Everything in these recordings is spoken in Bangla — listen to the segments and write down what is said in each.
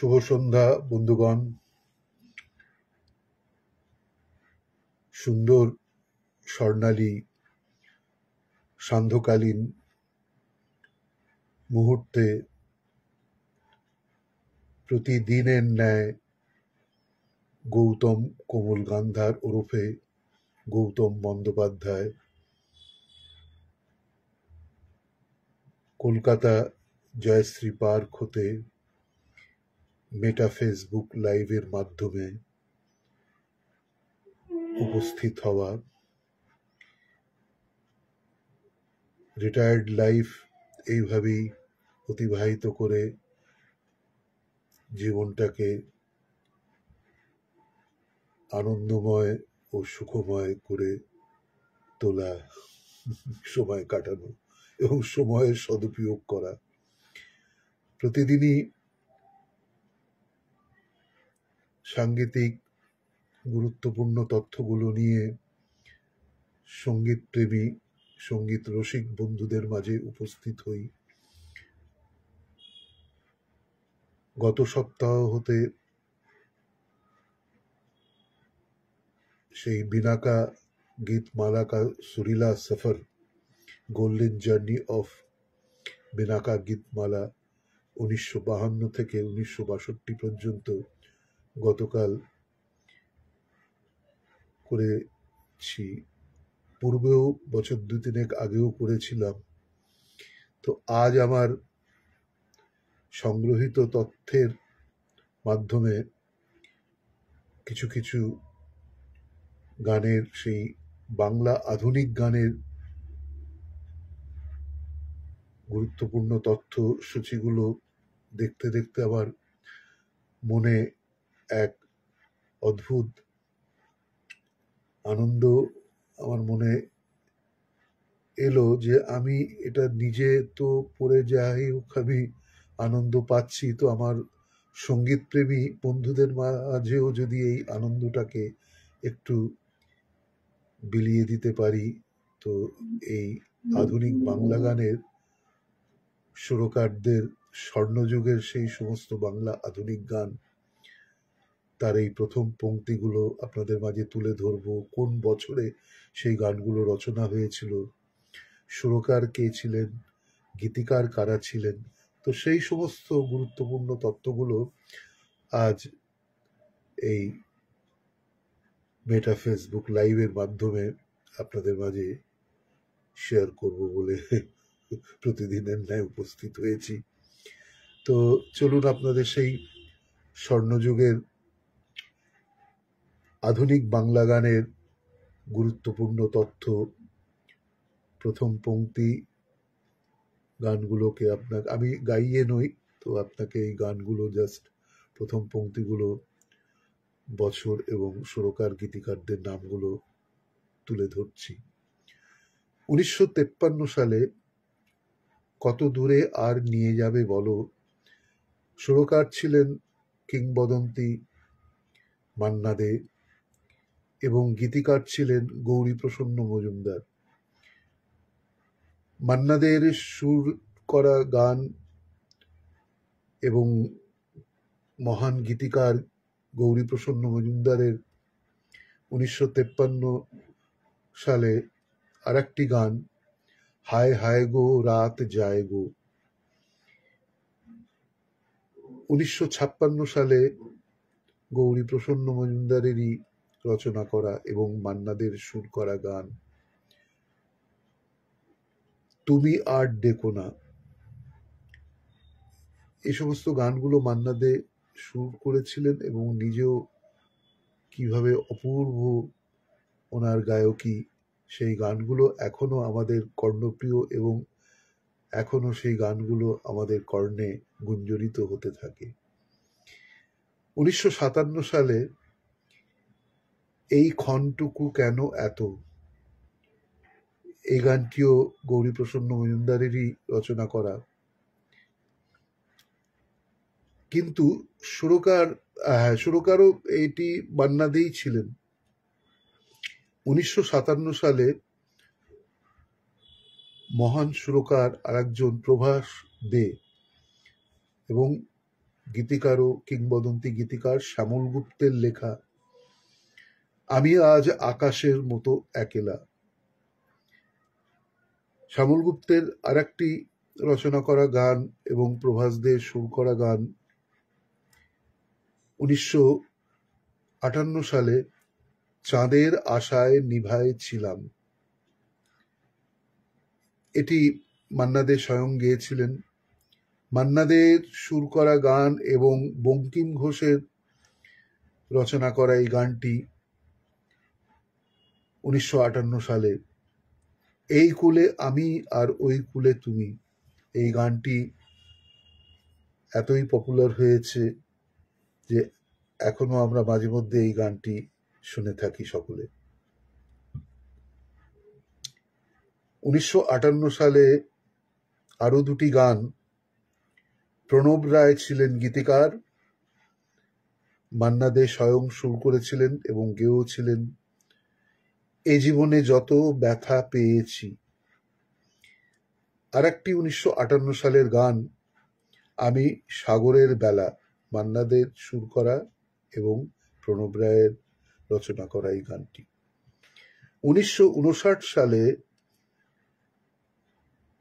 শুভ সন্ধ্যা বন্ধুগণ। সুন্দর স্বর্ণালী সান্ধ্যকালীন মুহূর্তে প্রতিদিনের ন্যায় গৌতম কোমল গান্ধার ওরফে গৌতম বন্দ্যোপাধ্যায় কলকাতা জয়শ্রী পার্ক হতে মেটা ফেসবুক লাইভের মাধ্যমে উপস্থিত হওয়া, রিটায়ার্ড লাইফ এইভাবেই অতিবাহিত করে জীবনটাকে আনন্দময় ও সুখময় করে তোলা, সময় কাটানো এবং সময়ের সদুপয়োগ করা। প্রতিদিনই সাংগীতিক গুরুত্বপূর্ণ তথ্যগুলো নিয়ে সঙ্গীত প্রেমী, সঙ্গীত রসিক বন্ধুদের মাঝে উপস্থিত হই। গত সপ্তাহ হতে সেই বিনাকা গীতমালা কা সুরিলা সফর, গোল্ডেন জার্নি অফ বিনাকা গীতমালা 1952 থেকে 1962 পর্যন্ত গতকাল করেছি। পূর্বেও বছর 2-3 আগেও করেছিলাম। তো আজ আমার সংগ্রহিত তথ্যের মাধ্যমে কিছু কিছু গানের, সেই বাংলা আধুনিক গানের গুরুত্বপূর্ণ তথ্য সূচিগুলো দেখতে দেখতে আমার মনে এক অদ্ভুত আনন্দ আমার মনে এলো যে আমি এটা নিজে তো পড়ে যাই হোক, আমি আনন্দ পাচ্ছি, তো আমার সঙ্গীত প্রেমী বন্ধুদের মাঝেও যদি এই আনন্দটাকে একটু বিলিয়ে দিতে পারি, তো এই আধুনিক বাংলা গানের সুরকারদের স্বর্ণযুগের সেই সমস্ত বাংলা আধুনিক গান, তার এই প্রথম পংক্তিগুলো আপনাদের মাঝে তুলে ধরবো। কোন বছরে সেই গানগুলো রচনা হয়েছিল, সুরকার কে ছিলেন, গীতিকার কারা ছিলেন, তো সেই সমস্ত গুরুত্বপূর্ণ তথ্যগুলো আজ এই মেটা ফেসবুক লাইভের মাধ্যমে আপনাদের মাঝে শেয়ার করব বলে প্রতিদিনের ন্যায় উপস্থিত হয়েছি। তো চলুন আপনাদের সেই স্বর্ণযুগের আধুনিক বাংলা গানের গুরুত্বপূর্ণ তথ্য, প্রথম পংক্তি গানগুলোকে আপনাকে আমি গাইয়ে নই, তো আপনাকে এই গানগুলো জাস্ট প্রথম পংক্তিগুলো, বছর এবং সুরকার গীতিকারদের নামগুলো তুলে ধরছি। 1953 সালে কত দূরে আর নিয়ে যাবে বলো, সুরকার ছিলেন কিংবদন্তি মান্না দে এবং গীতিকার ছিলেন গৌরীপ্রসন্ন মজুমদার। মান্না দের সুর করা গান এবং মহান গীতিকার গৌরীপ্রসন্ন মজুমদারের 1953 সালে আর একটি গান, হায় হায় গো রাত যায় গো। 1956 সালে গৌরীপ্রসন্ন মজুমদারেরই রচনা করা এবং মান্নাদের সুর করা গান, তুমি আর ডেকো না। এই সমস্ত গানগুলো মান্না দে সুর করেছিলেন এবং নিজেও কিভাবে অপূর্ব ওনার গায়কী, সেই গানগুলো এখনো আমাদের কর্ণপ্রিয় এবং এখনো সেই গানগুলো আমাদের কর্ণে গুঞ্জরিত হতে থাকে। 1957 সালে এই ক্ষণটুকু কেন এত, এই গানটিও গৌরীপ্রসন্ন মজুমদারেরই রচনা করা, কিন্তু সুরকারও এটি মান্না দেই ছিলেন। 1957 সালে মহান সুরকার আরেকজন প্রভাস দে এবং গীতিকার ও কিংবদন্তি গীতিকার শ্যামল গুপ্তের লেখা আমি আজ আকাশের মতো একেলা। শ্যামল গুপ্তের আর একটি রচনা করা গান এবং প্রভাস দে সুর করা গান 1958 সালে চাঁদের আশায় নিভায় ছিলাম। এটি মান্না দে স্বয়ং গেয়েছিলেন। মান্না দের সুর করা গান এবং বঙ্কিম ঘোষের রচনা করা এই গানটি 1958 সালে এই কুলে আমি আর ওই কুলে তুমি, এই গানটি এতই পপুলার হয়েছে যে এখনো আমরা মাঝে মধ্যে এই গানটি শুনে থাকি সকলে। 1958 সালে আরো দুটি গান, প্রণব রায় ছিলেন গীতিকার, মান্না দে স্বয়ং সুর করেছিলেন এবং গেয়েও ছিলেন। এ জীবনে যত ব্যথা পেয়েছি। আর একটি 1958 সালের গান আমি সাগরের বেলা, মান্না দের সুর করা এবং প্রণব রায়ের রচনা করা এই গানটি। 1959 সালে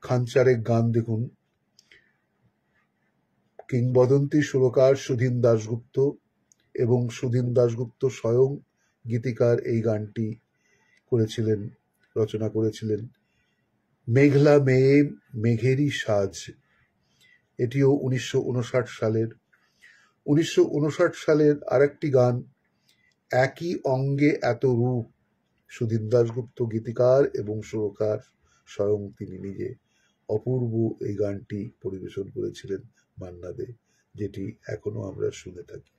খানচারেক গান দেখুন, কিংবদন্তি সুরকার সুধীন দাশগুপ্ত এবং সুধীন দাশগুপ্ত স্বয়ং গীতিকার এই গানটি করেছিলেন, রচনা করেছিলেন। মেঘলা মেয়ে মেঘেরই সাজ, এটিও 1959 সালের। 1959 সালের আরেকটি গান একই অঙ্গে এত রূপ, সুধীন দাশগুপ্ত গীতিকার এবং সুরকার স্বয়ং তিনি নিজে। অপূর্ব এই গানটি পরিবেশন করেছিলেন মান্না দে, যেটি এখনো আমরা শুনে থাকি।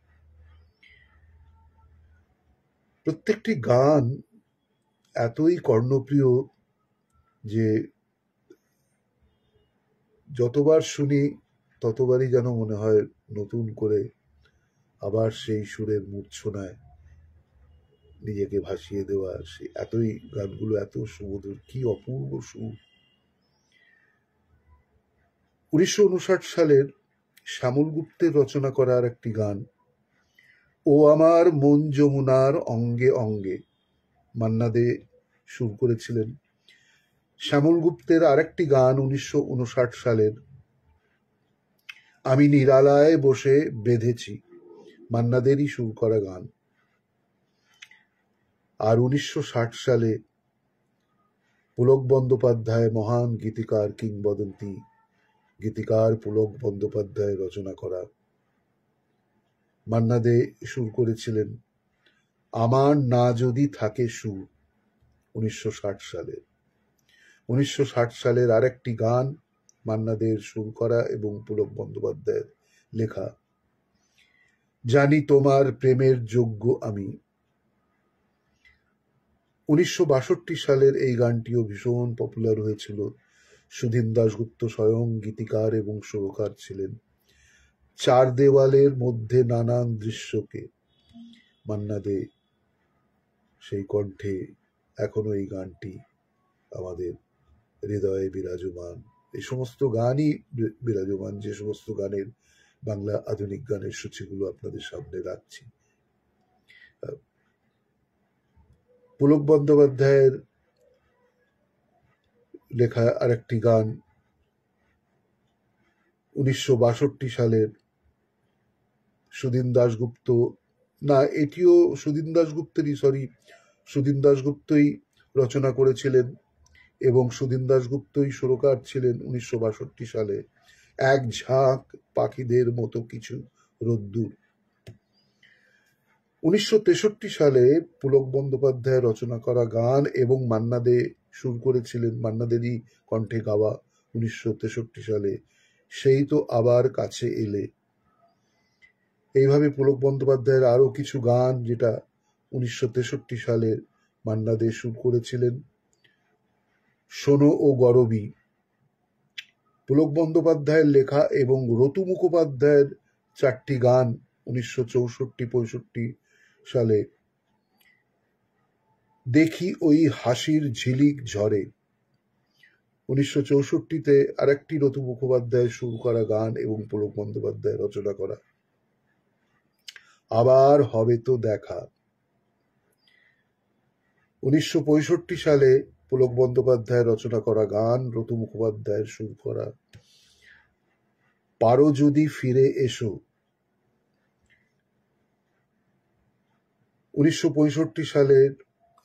প্রত্যেকটি গান এতই কর্ণপ্রিয় যে যতবার শুনি ততবারই যেন মনে হয় নতুন করে আবার সেই সুরের মূর্ছনায় নিজেকে ভাসিয়ে দেওয়া। সে এতই গানগুলো এত সুমধুর, কি অপূর্ব সুর। 1959 সালের শ্যামল গুপ্তের রচনা করা আর একটি গান ও আমার মন যমুনার অঙ্গে অঙ্গে, মান্না দে সুর করেছিলেন। শ্যামল গুপ্তের আরেকটি গান 1959 সালের আমি নিরালায় বসে বেঁধেছি, মান্না দেরই সুর করা গান। আর 1960 সালে পুলক বন্দ্যোপাধ্যায়, মহান গীতিকার কিংবদন্তি গীতিকার পুলক বন্দ্যোপাধ্যায় রচনা করা, মান্না দে সুর করেছিলেন আমার না যদি থাকে সুর, 1960 সালে। 1960 সালের আরেকটি গান মান্না দের সুর করা এবং পুলক বন্দ্যোপাধ্যায়ের লেখা জানি তোমার প্রেমের যোগ্য আমি। 1962 সালের এই গানটিও ভীষণ পপুলার হয়েছিল। সুধীন দাশগুপ্ত স্বয়ং গীতিকার এবং সুরকার ছিলেন। চার দেওয়ালের মধ্যে নানান দৃশ্যকে, মান্না দে সেই কণ্ঠে এখনো এই গানটি আমাদের হৃদয়ে বিরাজমান। এই সমস্ত গানই বিরাজমান, যে সমস্ত গানের বাংলা আধুনিক গানের সূচিগুলো আপনাদের সামনে রাখছি। পুলক বন্দ্যোপাধ্যায়ের লেখা আরেকটি গান 1962 সালের সুধীন দাশগুপ্ত, না এটিও সুধীন দাশগুপ্তেরই, সুধীন দাশগুপ্তই রচনা করেছিলেন এবং সুধীন দাশগুপ্তই সুরকার ছিলেন। 1962 সালে এক ঝাঁক পাখিদের মতো কিছু রোদ্দুর। 1963 সালে পুলক বন্দ্যোপাধ্যায় রচনা করা গান এবং মান্না দে সুর করেছিলেন, মান্না দেরই কণ্ঠে গাওয়া 1963 সালে সেই তো আবার কাছে এলে। এইভাবে পুলক বন্দ্যোপাধ্যায়ের আরো কিছু গান যেটা 1963 সালে মান্না দে সুর করেছিলেন। শোনো ও গরবী, পুলক বন্দ্যোপাধ্যায়ের লেখা এবং রতু মুখোপাধ্যায়ের চারটি গান 1964-65 সালে। দেখি ওই হাসির ঝিলিক ঝরে, 1964-তে আরেকটি রতু মুখোপাধ্যায় সুর করা গান এবং পুলক বন্দ্যোপাধ্যায় রচনা করা আবার হবে তো দেখা। 1965 সালে পুলক বন্দ্যোপাধ্যায় রচনা করা গান, রতু মুখোপাধ্যায়ের সুর করা পারো যদি ফিরে এসো। 1965 সালের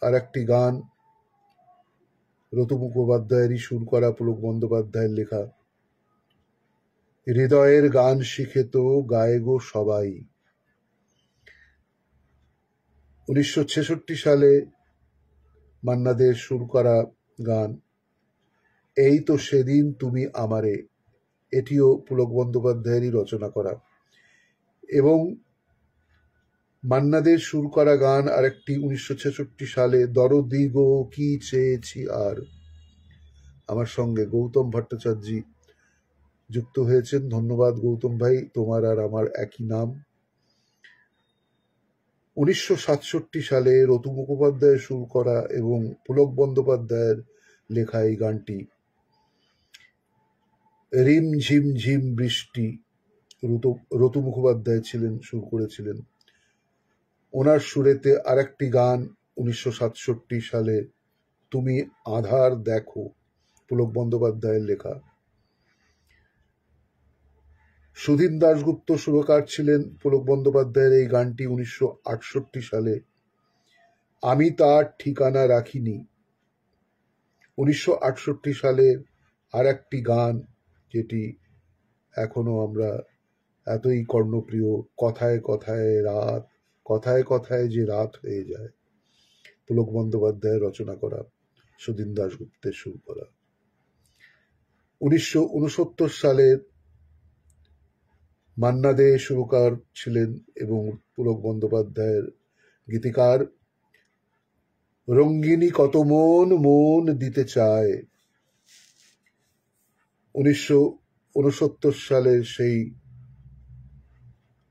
আর একটি গান, রতু মুখোপাধ্যায়েরই সুর করা, পুলক বন্দ্যোপাধ্যায়ের লেখা, হৃদয়ের গান শিখে তো গায়ে গো সবাই। 1966 সালে মান্না দের সুর করা গান, এই তো সেদিন তুমি আমারে, এটিও পুলক বন্দ্যোপাধ্যায়েরই রচনা করা। এবং মান্না দের সুর করা গান আরেকটি 1966 সালে, দরদি গো কি চেয়েছি আর। আমার সঙ্গে গৌতম ভট্টাচার্য যুক্ত হয়েছেন, ধন্যবাদ গৌতম ভাই, তোমার আর আমার একই নাম। 1967 সালে রতু মুখোপাধ্যায় সুর করা এবং পুলক বন্দ্যোপাধ্যায়ের লেখা এই গানটি, রিম ঝিম ঝিম বৃষ্টি, রতু মুখোপাধ্যায় ছিলেন, সুর করেছিলেন। ওনার সুরেতে আরেকটি গান 1967 সালে, তুমি আধার দেখো, পুলক বন্দ্যোপাধ্যায়ের লেখা। সুধীন দাশগুপ্ত সুরকার ছিলেন পুলক বন্দ্যোপাধ্যায়ের এই গানটি 1968 সালে, আমি তার ঠিকানা রাখিনি। 1968 সালের আর একটি গান, যেটি এখনো আমরা এতই কর্ণপ্রিয়, কথায় কথায় রাত, কথায় কথায় যে রাত হয়ে যায়, পুলক বন্দ্যোপাধ্যায়ের রচনা করা, সুধীন দাশগুপ্তের সুর করা। 1969 সালের মান্না দে সুরকার ছিলেন এবং পুলক বন্দ্যোপাধ্যায়ের গীতিকার, রঙ্গিনী কত মন মন দিতে চায়। 1969 সালের সেই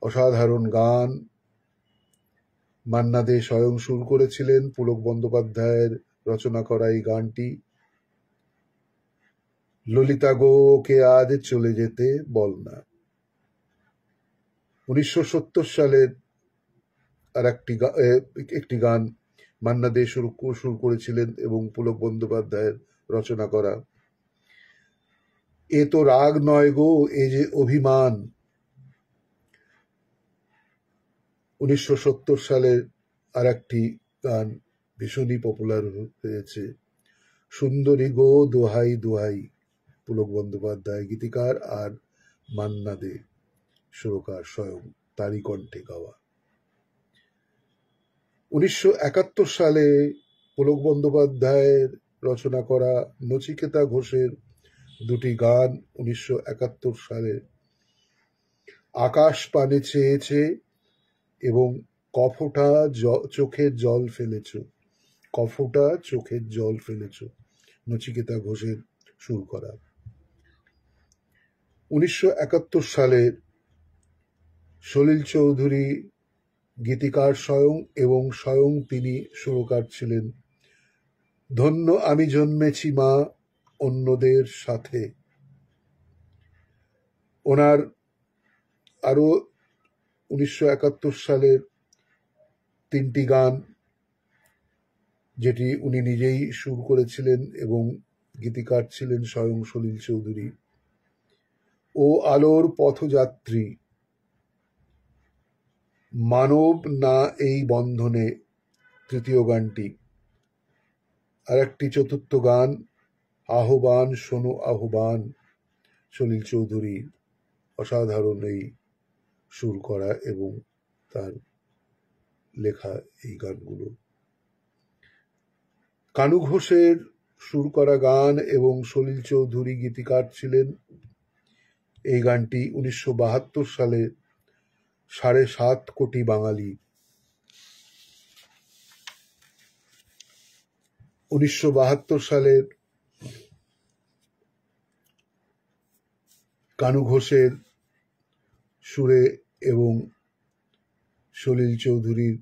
অসাধারণ গান, মান্না দে স্বয়ং সুর করেছিলেন, পুলক বন্দ্যোপাধ্যায়ের রচনা করা এই গানটি, ললিতা গো কে আজ চলে যেতে বল না। 1970 সালের আর একটি গান মান্না দে সুর করেছিলেন এবং পুলক বন্দ্যোপাধ্যায়ের রচনা করা, এ তো রাগ নয় গো, এ যে অভিমান। 1970 সালের আর একটি গান ভীষণই পপুলার হয়েছে, সুন্দরী গো দোহাই দোহাই, পুলক বন্দ্যোপাধ্যায় গীতিকার আর মান্না দে সুরকার স্বয়ং, তারই কণ্ঠে গাওয়া। 1971 সালে পুলক বন্দ্যোপাধ্যায়ের রচনা করা নচিকেতা ঘোষের দুটি গান 1971 সালে, আকাশ পানে চেয়েছে এবং কফোটা চোখের জল ফেলেছ, কফোটা চোখের জল ফেলেছ, নচিকেতা ঘোষের সুর করা। 1971 সালের সলিল চৌধুরী গীতিকার স্বয়ং এবং স্বয়ং তিনি সুরকার ছিলেন, ধন্য আমি জন্মেছি মা অন্যদের সাথে। ওনার আরো 1971 সালের তিনটি গান, যেটি উনি নিজেই সুর করেছিলেন এবং গীতিকার ছিলেন স্বয়ং সলিল চৌধুরী, ও আলোর পথযাত্রী, মানব না এই বন্ধনে তৃতীয় গানটি, আর একটি চতুর্থ গান, আহ্বান শোনো আহ্বান, সলিল চৌধুরী অসাধারণ এই সুর করা এবং তার লেখা এই গানগুলো। কানু ঘোষের সুর করা গান এবং সলিল চৌধুরী গীতিকার ছিলেন। এই গানটি 1972 সালে 7.5 কোটি বাঙালি, 1972 সালের কানু ঘোষের সুরে এবং সলিল চৌধুরীর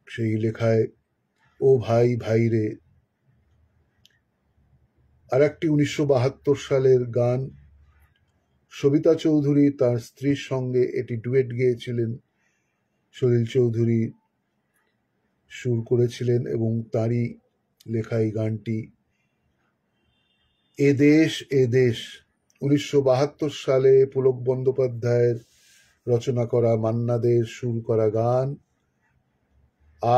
সেই লেখায়, ও ভাই ভাই রে। আর একটি 1972 সালের গান, সবিতা চৌধুরী তার স্ত্রীর সঙ্গে এটি ডুয়েট গেয়েছিলেন। সলিল চৌধুরী সুর করেছিলেন এবং তারই লেখা এই গানটি। এ দেশ এ দেশ 1972 সালে পুলক বন্দ্যোপাধ্যায়ের রচনা করা, মান্না দের সুর করা গান।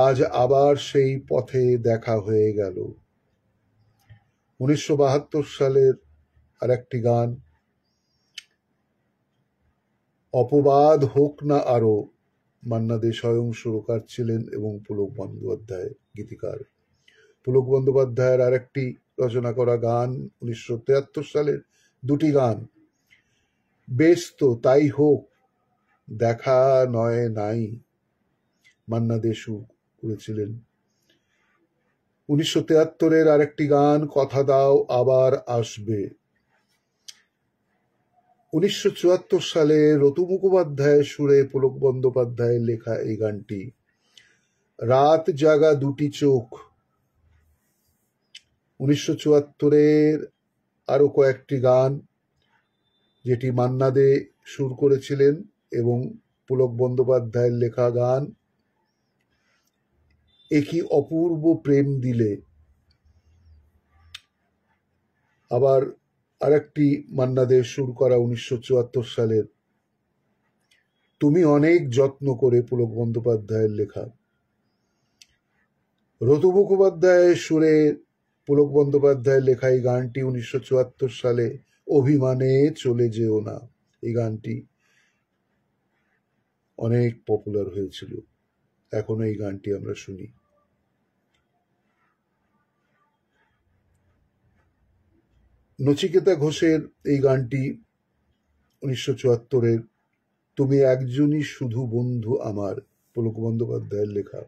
আজ আবার সেই পথে দেখা হয়ে গেল। 1972 সালের আর একটি গান, অপবাদ হোক না আরো। মান্না দে স্বয়ং সুরকার ছিলেন এবং পুলক বন্দ্যোপাধ্যায় গীতিকার। পুলক বন্দ্যোপাধ্যায়ের আর একটি রচনা করা গান 1973 সালের দুটি গান, বেশ তো তাই হোক, দেখা নয় নাই। মান্না দে সুর করেছিলেন। 1973 আর একটি গান, কথা দাও আবার আসবে। 1974 সালে রতু মুখোপাধ্যায়ের সুরে পুলক বন্দ্যোপাধ্যায়ের লেখা এই গানটি, রাত জাগা দুটি চোখ। 1974 আরো কয়েকটি গান যেটি মান্না দে সুর করেছিলেন এবং পুলক বন্দ্যোপাধ্যায়ের লেখা গান, একই অপূর্ব প্রেম দিলে। আবার আরেকটি মান্না দে সুর করা 1974 সালের, তুমি অনেক যত্ন করে, পুলক বন্দ্যোপাধ্যায়ের লেখা। রতু মুখোপাধ্যায়ের সুরে পুলক বন্দ্যোপাধ্যায়ের লেখা এই গানটি 1974 সালে, অভিমানে চলে যেও না। এই গানটি অনেক পপুলার হয়েছিল, এখনো এই গানটি আমরা শুনি। নচিকেতা ঘোষের এই গানটি 1974-এর, তুমি একজনই শুধু বন্ধু আমার, পুলক বন্দ্যোপাধ্যায়ের লেখা।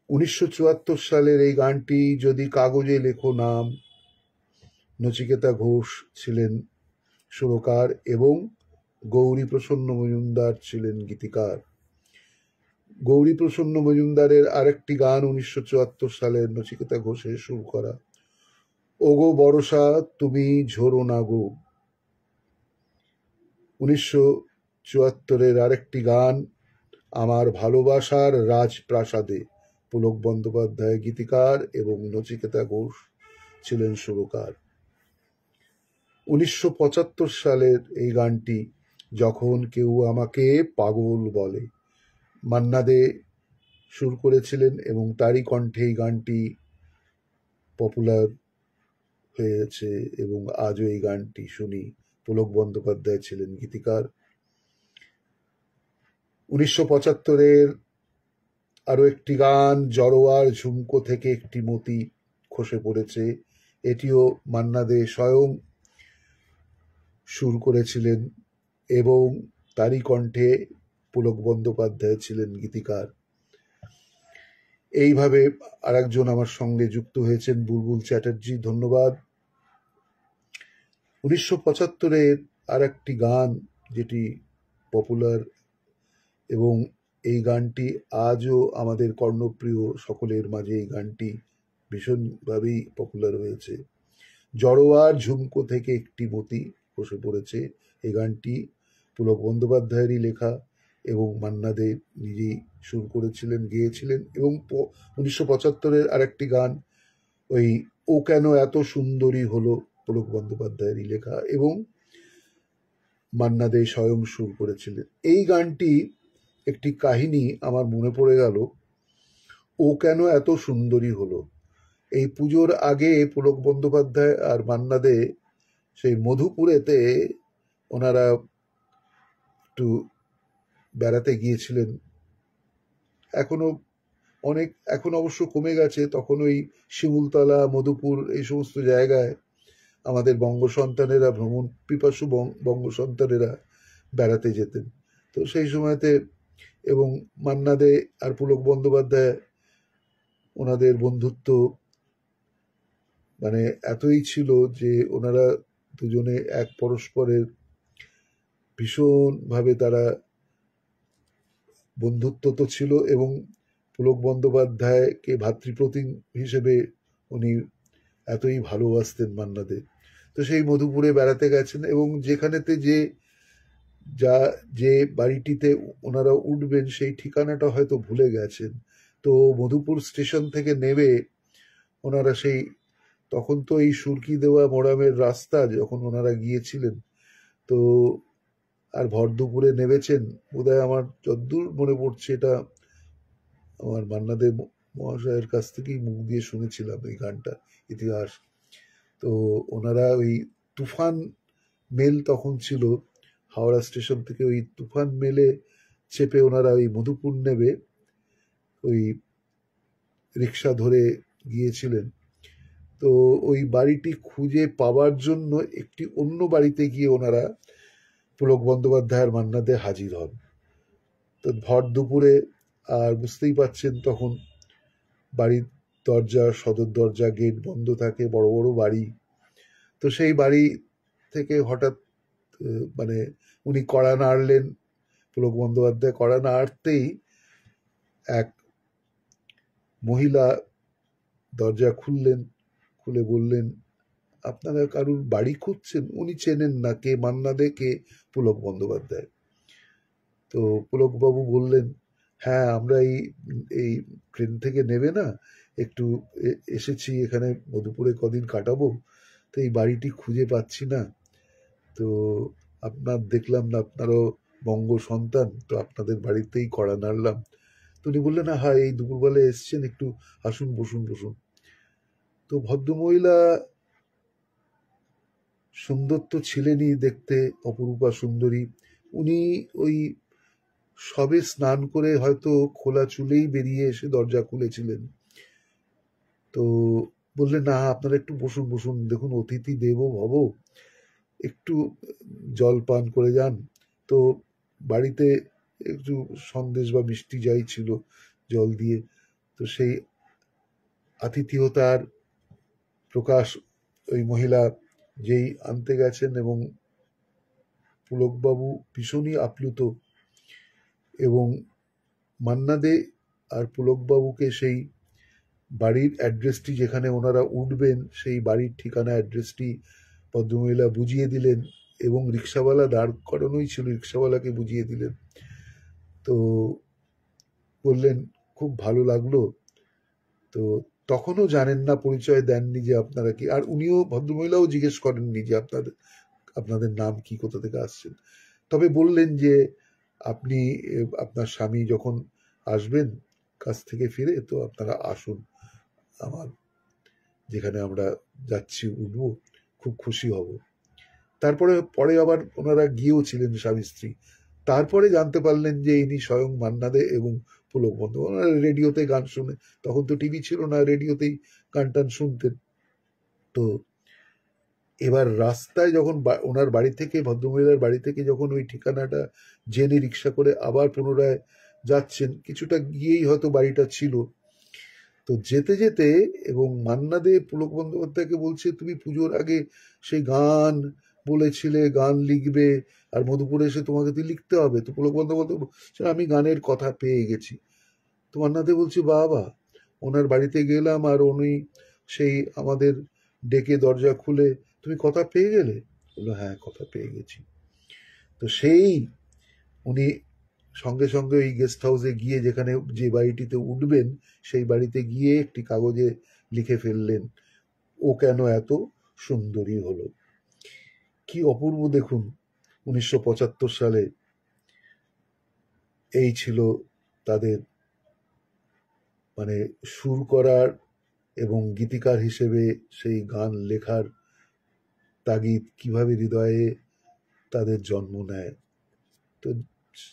1974 সালের এই গানটি, যদি কাগজে লেখো নাম। নচিকেতা ঘোষ ছিলেন সুরকার এবং গৌরী প্রসন্ন মজুমদার ছিলেন গীতিকার। গৌরী প্রসন্ন মজুমদারের আরেকটি গান 1974 সালের নচিকেতা ঘোষের সুর করা, ওগো বরষা তুমি ঝোরো না গো। 1974-এর আরেকটি গান, আমার ভালোবাসার রাজপ্রাসাদে। পুলক বন্দ্যোপাধ্যায় গীতিকার এবং নচিকেতা ঘোষ ছিলেন সুরকার। 1975 সালের এই গানটি, যখন কেউ আমাকে পাগল বলে। মান্না দে সুর করেছিলেন এবং তারই কণ্ঠে এই গানটি পপুলার হয়েছে এবং আজও এই গানটি শুনি। পুলক বন্দ্যোপাধ্যায় ছিলেন গীতিকার। 1975-এর আরো একটি গান, জড়োয়ার ঝুমকো থেকে একটি মতি খসে পড়েছে। এটিও মান্না দে স্বয়ং সুর করেছিলেন এবং তারই কণ্ঠে পুলক বন্দ্যোপাধ্যায় ছিলেন গীতিকার। এইভাবে আরেকজন আমার সঙ্গে যুক্ত হয়েছেন, বুলবুল চ্যাটার্জি, ধন্যবাদ। 1975-এর আর একটি গান যেটি পপুলার এবং এই গানটি আজও আমাদের কর্ণপ্রিয়, সকলের মাঝে এই গানটি ভীষণভাবেই পপুলার হয়েছে। জড়োয়ার ঝুমকো থেকে একটি মতি খসে পড়েছে। এই গানটি পুলক বন্দ্যোপাধ্যায়েরই লেখা এবং মান্না দে নিজেই সুর করেছিলেন, গেয়েছিলেন। এবং 1975-এর আরেকটি গান, ওই ও কেন এত সুন্দরী হলো, পুলক বন্দ্যোপাধ্যায়েরই লেখা এবং মান্না দে স্বয়ং সুর করেছিলেন। এই গানটি একটি কাহিনী আমার মনে পড়ে গেল, ও কেন এত সুন্দরী হলো। এই পুজোর আগে পুলক বন্দ্যোপাধ্যায় আর মান্না দে সেই মধুপুরেতে ওনারা একটু বেড়াতে গিয়েছিলেন। এখন অবশ্য কমে গেছে, তখন ওই শিমুলতলা, মধুপুর এই সমস্ত জায়গায় আমাদের বঙ্গ সন্তানেরা, ভ্রমণ পিপাসু বঙ্গ সন্তানেরা বেড়াতে যেতেন। তো সেই সময়তে এবং মান্না দে আর পুলক বন্দ্যোপাধ্যায় ওনাদের বন্ধুত্ব মানে এতই ছিল যে ওনারা দুজনে এক পরস্পরের ভীষণভাবে তারা বন্ধুত্ব তো ছিল এবং পুলক বন্দ্যোপাধ্যায়কে ভাতৃপ্রতিম হিসেবে উনি এতই ভালোবাসতেন মান্না দে। তো তো সেই মধুপুরে বেড়াতে গেছেন এবং যেখানেতে যে বাড়িটিতে ওনারা উঠবেন সেই ঠিকানাটা হয়তো ভুলে গেছেন। তো মধুপুর স্টেশন থেকে নেমে ওনারা তখন তো এই সুরকি দেওয়া মোরামের রাস্তা যখন ওনারা গিয়েছিলেন, তো আর ভর দুপুরে নেমেছেন বোধহয়, আমার যদ্দূর মনে পড়ছে, এটা আমার মান্না দে মহাশয়ের কাছ থেকেই মুখ দিয়ে শুনেছিলাম এই গানটা, ইতিহাস। তো ওনারা ওই তুফান মেল তখন ছিল, হাওড়া স্টেশন থেকে ওই তুফান মেলে চেপে ওনারা ওই মধুপুর নেবে ওই রিক্সা ধরে গিয়েছিলেন। তো ওই বাড়িটি খুঁজে পাওয়ার জন্য একটি অন্য বাড়িতে গিয়ে ওনারা পুলক বন্দ্যোপাধ্যায়ের মান্নাদে হাজির হন। তো ভর দুপুরে, আর বুঝতেই পাচ্ছেন তখন বাড়ির দরজা, সদর দরজা, গেট বন্ধ থাকে, বড় বড় বাড়ি। তো সেই বাড়ি থেকে হঠাৎ মানে উনি কড়া নাড়লেন, পুলক বন্দ্যোপাধ্যায় কড়া নাড়তেই এক মহিলা দরজা খুললেন, খুলে বললেন, আপনারা কারুর বাড়ি খুঁজছেন? উনি চেনেন না কে মান্না দে, কে পুলক বন্দ্যোপাধ্যায়। তো পুলকবাবু বললেন, হ্যাঁ আমরা এই ট্রেন থেকে নেবে না, একটু এসেছি এখানে মধুপুরে কদিন কাটাবো, তো এই বাড়িটি খুঁজে পাচ্ছি না, তো আপনার দেখলাম না আপনারও বঙ্গ সন্তান, তো আপনাদের বাড়িতেই কড়া নাড়লাম। তো উনি বললেন, হ্যাঁ এই দুপুরবেলা এসছেন, একটু আসুন, বসুন বসুন। তো ভদ্রমহিলা সুন্দর তো ছিলেনই দেখতে, অপরূপা সুন্দরী। উনি ওই সবে স্নান করে হয়তো খোলা চুলেই বেরিয়ে এসে দরজা খুলেছিলেন। তো বললেন, না আপনারা একটু বসুন বসুন, দেখুন অতিথি দেবো ভব, একটু জল পান করে যান। তো বাড়িতে একটু সন্দেশ বা মিষ্টি যাই ছিল জল দিয়ে, তো সেই আতিথেয়তার প্রকাশ ওই মহিলা যেই আনতে গেছেন, এবং পুলকবাবু ভীষণই আপ্লুত, এবং মান্না দে আর পুলকবাবুকে সেই বাড়ির অ্যাড্রেসটি, যেখানে ওনারা উঠবেন সেই বাড়ির ঠিকানা অ্যাড্রেসটি ভদ্রমহিলা বুঝিয়ে দিলেন, এবং রিক্সাওয়ালা দাঁড় করানোই ছিল, রিক্সাওয়ালাকে বুঝিয়ে দিলেন। তো বললেন, খুব ভালো লাগলো। তো তখনও জানেন না, পরিচয় দেননি যে আপনারা কি, আর উনিও, ভদ্রমহিলাও জিজ্ঞেস করেননি যে আপনাদের নাম কি, কোথা থেকে আসছেন। তবে বললেন যে আপনি, আপনার স্বামী যখন আসবেন কাজ থেকে ফিরে, তো আপনারা আসুন আমার, যেখানে আমরা যাচ্ছি উঠবো, খুব খুশি হব। পরে আবার ওনারা গিয়েও ছিলেন স্বামী স্ত্রী। তারপরে জানতে পারলেন যে ইনি স্বয়ং মান্না দে এবং পুলক বন্দ্যোপাধ্যায়। ওনারা রেডিওতে গান শুনে, তখন তো টিভি ছিল না, রেডিওতেই গান টান শুনতেন। তো এবার রাস্তায় যখন ওনার বাড়ি থেকে, ভদ্রমহিলার বাড়ি থেকে যখন ওই ঠিকানাটা জেনে রিক্সা করে আবার পুনরায় যাচ্ছেন, কিছুটা গিয়েই হয়তো বাড়িটা ছিল। তো যেতে যেতে, এবং মান্না দে পুলক বন্দ্যোপাধ্যায়কে বলছে, তুমি পুজোর আগে সেই গান বলেছিলে, গান লিখবে, আর মধুপুরে এসে তোমাকে তো লিখতে হবে। তো পুলক বন্দ্যোপাধ্যায় বলছে, আমি গানের কথা পেয়ে গেছি। তো মান্না দে বলছে, বাবা, ওনার বাড়িতে গেলাম আর উনি সেই আমাদের ডেকে দরজা খুলে, তুমি কথা পেয়ে গেলে? বললো, হ্যাঁ কথা পেয়ে গেছি। তো উনি সঙ্গে সঙ্গে ওই গেস্ট হাউসে গিয়ে, যেখানে যে বাড়িটিতে উঠবেন সেই বাড়িতে গিয়ে একটি কাগজে লিখে ফেললেন, ও কেন এত সুন্দরী হলো। কি অপূর্ব দেখুন, 1975 সালে এই ছিল তাদের, মানে সুর করার এবং গীতিকার হিসেবে সেই গান লেখার তাগিদ কিভাবে হৃদয়ে তাদের জন্ম নেয়। তো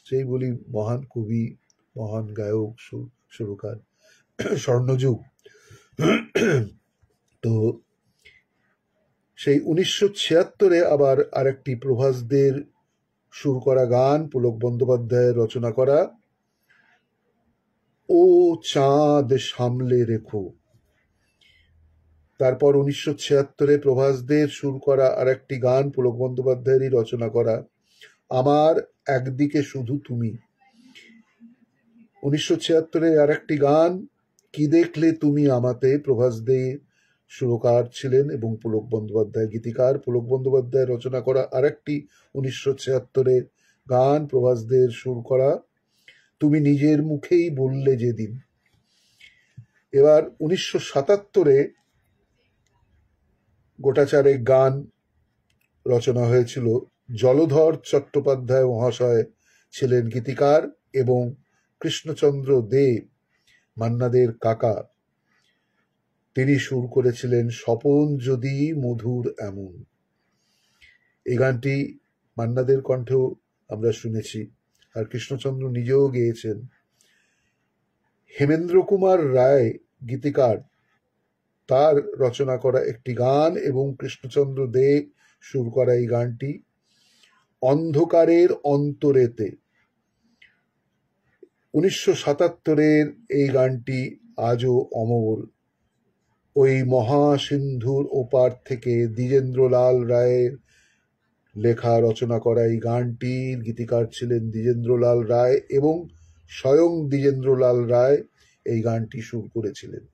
সেই বলি, মহান কবি, মহান গায়ক, সুরকার, স্বর্ণযুগ। তো সেই 1976 আবার আরেকটি প্রভাসদের সুর করা গান, পুলক বন্দ্যোপাধ্যায়ের রচনা করা, ও চাঁদ সামলে রেখো। তারপর 1976 প্রভাসদের সুর করা আরেকটি গান, পুলক বন্দ্যোপাধ্যায়েরই রচনা করা, আমার একদিকে শুধু তুমি। 1976 আরেকটি গান, কি দেখলে তুমি আমাতে, প্রভাসদের সুরকার ছিলেন এবং পুলক বন্দ্যোপাধ্যায় গীতিকার। পুলক বন্দ্যোপাধ্যায় রচনা করা আরেকটি 1976-এর গান, প্রভাস দের সুর করা তুমি নিজের মুখেই বললে যেদিন। এবার 1977-এ গোটাচারেক গান রচনা হয়েছিল। জলধর চট্টোপাধ্যায় মহাশয় ছিলেন গীতিকার এবং কৃষ্ণচন্দ্র দে, মান্না দের কাকা, তিনি সুর করেছিলেন স্বপন যদি মধুর এমন। এই গানটি মান্না দের কণ্ঠেও আমরা শুনেছি, আর কৃষ্ণচন্দ্র নিজেও গেয়েছেন। হেমেন্দ্র কুমার রায় গীতিকার, তার রচনা করা একটি গান এবং কৃষ্ণচন্দ্র দে সুর করা এই গানটি অন্ধকারের অন্তরেতে। 1977-এর এই গানটি আজও অমর। ওই মহাসিন্ধুর ওপার থেকে দ্বিজেন্দ্রলাল রায়ের লেখা রচনা করা এই গানটির গীতিকার ছিলেন দ্বিজেন্দ্রলাল রায় এবং স্বয়ং দ্বিজেন্দ্রলাল রায় এই গানটি সুর করেছিলেন।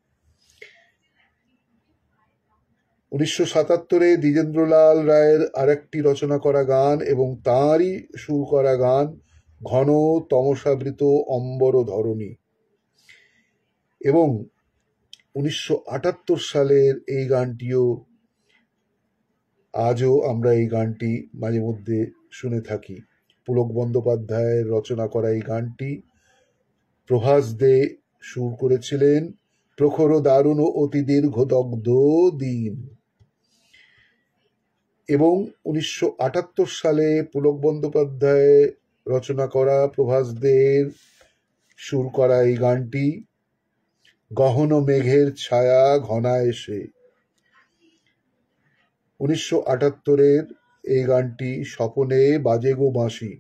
1977-এ দ্বিজেন্দ্রলাল রায়ের আরেকটি রচনা করা গান এবং তাঁরই সুর করা গান ঘন তমসাবৃত অম্বর ধরণী। এবং 1978 সালের এই গানটিও আজও আমরা এই গানটি মাঝে মধ্যে শুনে থাকি। পুলক বন্দ্যোপাধ্যায়ের রচনা করা এই গানটি প্রভাস দে সুর করেছিলেন প্রখর দারুণ অতি দীর্ঘ দগ্ধ দিন। এবং 1978 সালে পুলক বন্দ্যোপাধ্যায় রচনা করা, প্রভাস দের সুর করা এই গানটি গহন মেঘের ছায়া ঘনায় এসে। 1978-এর এই গানটি স্বপনে বাজে গো বাঁশি,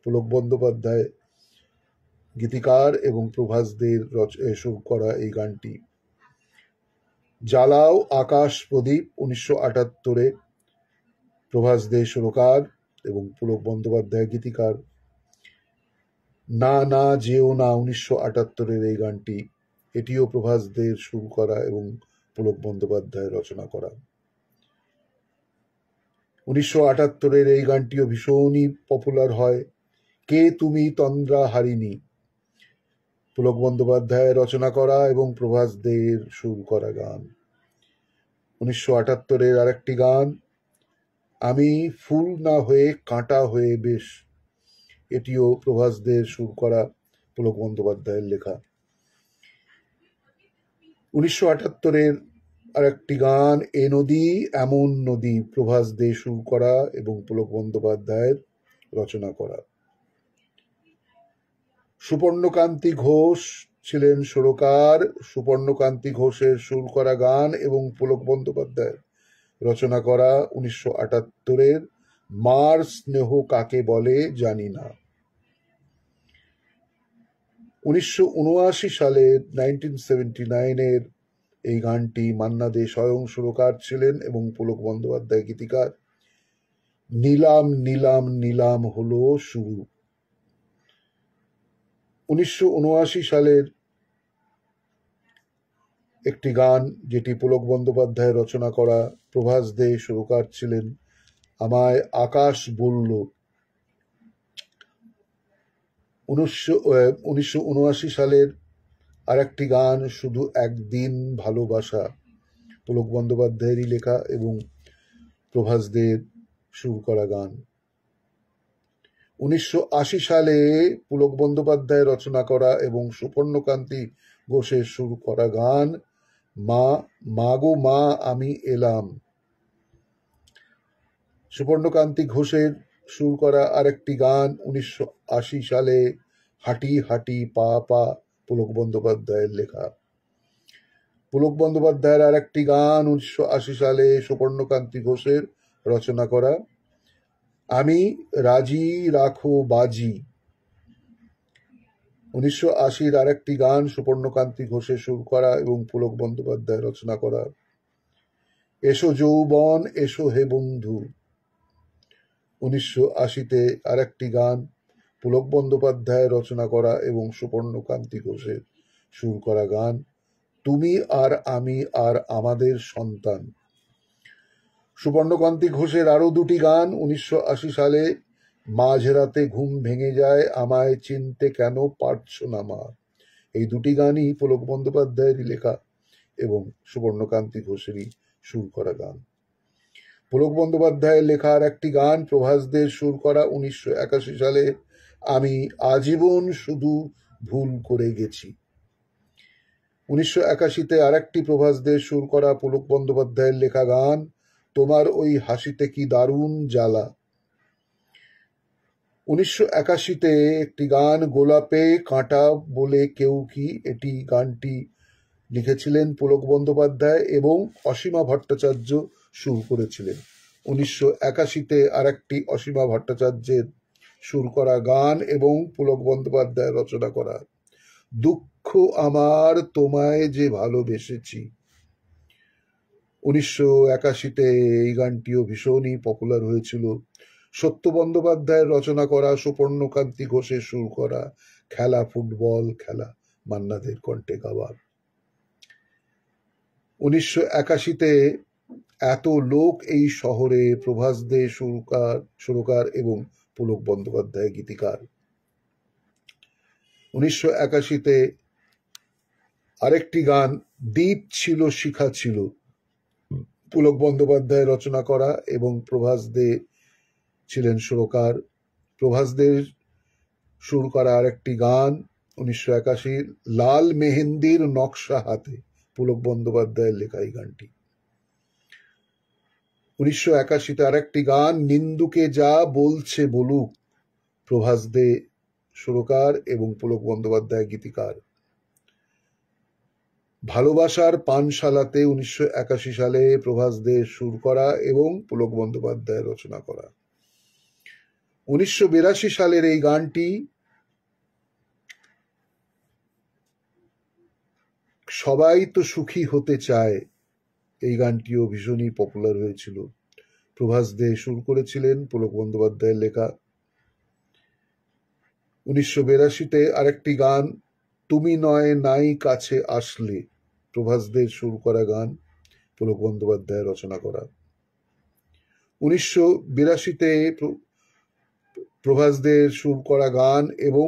পুলক বন্দ্যোপাধ্যায় গীতিকার এবং প্রভাস দের সুর করা এই গানটি। জ্বালাও আকাশ প্রদীপ 1978-এ প্রভাস দে সুরকার এবং পুলক বন্দ্যোপাধ্যায় গীতিকার। না না যেও না 1978-এর এই গানটি, এটিও প্রভাস দের সুর করা এবং পুলক বন্দ্যোপাধ্যায় রচনা করা। 1978-এর এই গানটিও ভীষণই পপুলার হয়। কে তুমি তন্দ্রা হারিণী, পুলক বন্দ্যোপাধ্যায় রচনা করা এবং প্রভাস দের সুর করা গান। 1978-এর আরেকটি গান আমি ফুল না হয়ে কাঁটা হয়ে বেশ, এটিও প্রভাস দের সুর করা, পুলক বন্দ্যোপাধ্যায়ের লেখা। 1978-এর আরেকটি গান এ নদী এমন নদী, প্রভাস দে সুর করা এবং পুলক বন্দ্যোপাধ্যায়ের রচনা করা। সুপর্ণকান্তি ঘোষ ছিলেন সুরকার। সুপর্ণকান্তি ঘোষের সুর করা গান এবং পুলক বন্দ্যোপাধ্যায় রচনা করা 1978-এর মার স্নেহ কাকে বলে জানি না। 1979 সালের 1979-এর এই গানটি মান্না দে স্বয়ং সুরকার ছিলেন এবং পুলক বন্দ্যোপাধ্যায় গীতিকার। নীলাম নীলাম নীলাম হলো শুরু। 1979 সালের একটি গান যেটি পুলক বন্দ্যোপাধ্যায় রচনা করা, প্রভাস দে সুরকার ছিলেন, আমায় আকাশ বলল। 1979 সালের আরেকটি গান শুধু একদিন ভালোবাসা, পুলক বন্দ্যোপাধ্যায়েরই লেখা এবং প্রভাস দের সুর করা গান। 1980 সালে পুলক বন্দ্যোপাধ্যায় রচনা করা এবং সুপর্ণকান্তি ঘোষের সুর করা গান মা মাগো মা আমি এলাম। সুপর্ণকান্তি ঘোষের সুর করা আরেকটি গান 1980 সালে হাঁটি হাঁটি পা পা, পুলক বন্দ্যোপাধ্যায়ের লেখা। পুলক বন্দ্যোপাধ্যায়ের আরেকটি গান 1980 সালে সুপর্ণকান্তি ঘোষের রচনা করা আমি রাজি রাখো বাজি। 1980-র আরেকটি গান সুপর্ণকান্তি ঘোষের সুর করা এবং পুলক বন্দ্যোপাধ্যায় রচনা করা এসো যৌবন এসো হে বন্ধু। 1980-তে আরেকটি গান পুলক বন্দ্যোপাধ্যায় রচনা করা এবং সুপর্ণকান্তি ঘোষের সুর করা গান তুমি আর আমি আর আমাদের সন্তান। সুবর্ণকান্তি ঘোষের আরো দুটি গান 1980 সালে, মাঝরাতে ঘুম ভেঙে যায়, আমায় চিনতে কেন পারছো না মা। এই দুটি গানই পুলক বন্দ্যোপাধ্যায়েরই লেখা এবং সুবর্ণকান্তি ঘোষেরই সুর করা গান। পুলক বন্দ্যোপাধ্যায়ের লেখা আর একটি গান প্রভাস দের সুর করা 1981 সালে, আমি আজীবন শুধু ভুল করে গেছি। 1981-তে আর একটি প্রভাস দের সুর করা পুলক বন্দ্যোপাধ্যায়ের লেখা গান, তোমার ওই হাসিতে কি দারুণ জ্বালা। 1981-তে একটি গান, গোলাপে কাঁটা বলে কেউ কি, এটি গানটি লিখেছিলেন পুলক বন্দ্যোপাধ্যায় এবং অসীমা ভট্টাচার্য সুর করেছিলেন। 1981-তে আর একটি অসীমা ভট্টাচার্যের সুর করা গান এবং পুলক বন্দ্যোপাধ্যায় রচনা করা, দুঃখ আমার তোমায় যে ভালোবেসেছি। 1981-তে এই গানটিও ভীষণই পপুলার হয়েছিল। সত্য বন্দ্যোপাধ্যায়ের রচনা করা, সুবর্ণকান্তি ঘোষের সুর করা খেলা ফুটবল খেলা, মান্না দের কণ্ঠে গাওয়া। 1981-তে এত লোক এই শহরে, প্রভাস দে সুরকার এবং পুলক বন্দ্যোপাধ্যায় গীতিকার। 1981-তে আরেকটি গান, দ্বীপ ছিল শিখা ছিল, পুলক বন্দ্যোপাধ্যায় রচনা করা এবং প্রভাস দে ছিলেন সুরকার। প্রভাস দে সুর করা আরেকটি গান 1981, লাল মেহেন্দির নকশা হাতে, পুলক বন্দ্যোপাধ্যায়ের লেখা এই গানটি। 1981-তে আরেকটি গান, নিন্দুকে যা বলছে বলুক, প্রভাস দে সুরকার এবং পুলক বন্দ্যোপাধ্যায় গীতিকার। ভালোবাসার পানশালাতে 1981 সালে প্রভাস দে সুর করা এবং পুলক বন্দ্যোপাধ্যায় রচনা করা। 1982 সালের এই গানটি, সবাই তো সুখী হতে চায়, এই গানটিও ভীষণই পপুলার হয়েছিল। প্রভাস দে সুর করেছিলেন, পুলক বন্দ্যোপাধ্যায়ের লেখা। 1982-তে আরেকটি গান, তুমি নয় নাই কাছে আসলে, প্রভাস দের সুর করা গান, পুলক বন্দ্যোপাধ্যায় রচনা করা। 1982-তে প্রভাস দের সুর করা গান এবং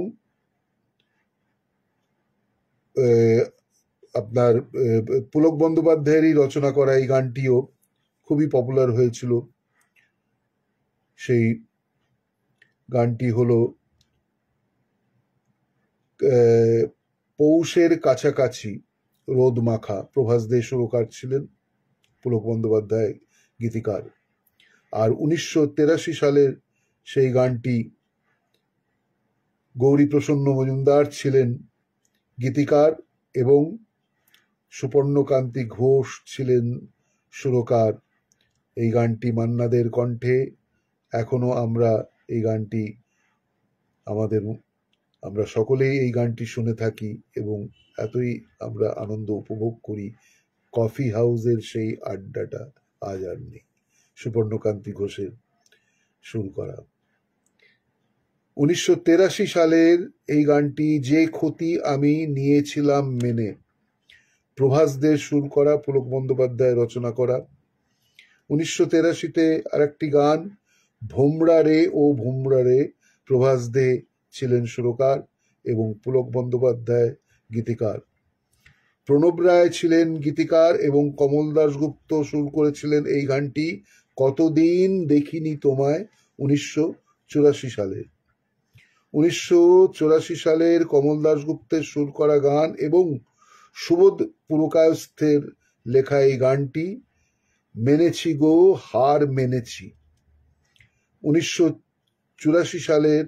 আপনার পুলক বন্দ্যোপাধ্যায়েরই রচনা করা এই গানটিও খুবই পপুলার হয়েছিল। সেই গানটি হলো পৌষের কাছাকাছি রোদ মাখা, প্রভাস দে সুরকার ছিলেন, পুলক বন্দ্যোপাধ্যায় গীতিকার। আর 1983 সালের সেই গানটি, গৌরীপ্রসন্ন মজুমদার ছিলেন গীতিকার এবং সুবর্ণকান্তি ঘোষ ছিলেন সুরকার। এই গানটি মান্না দের কণ্ঠে। এখনো আমরা এই গানটি আমরা সকলেই এই গানটি শুনে থাকি এবং এতই আমরা আনন্দ উপভোগ করি। কফি হাউসের সেই আড্ডাটা আজ আর নেই, সুবর্ণকান্তি ঘোষের সুর করা। 1983 সালের এই গানটি, যে ক্ষতি আমি নিয়েছিলাম মেনে, প্রভাস দে সুর করা, পুলক বন্দ্যোপাধ্যায় রচনা করা। 1983-তে আরেকটি গান, ভোমরা রে ও ভোমরা রে, প্রভাস দে ছিলেন সুরকার এবং পুলক বন্দ্যোপাধ্যায় গীতিকার। প্রণব রায় ছিলেন গীতিকার এবং কমল দাশগুপ্ত সুর করেছিলেন এই গানটি, কতদিন দেখিনি তোমায়, 1984 সালে। 1984 সালের কমল দাশগুপ্তের সুর করা গান এবং সুবোধ পুরকায়স্থের লেখা এই গানটি, মেনেছি গো হার মেনেছি। 1984 সালের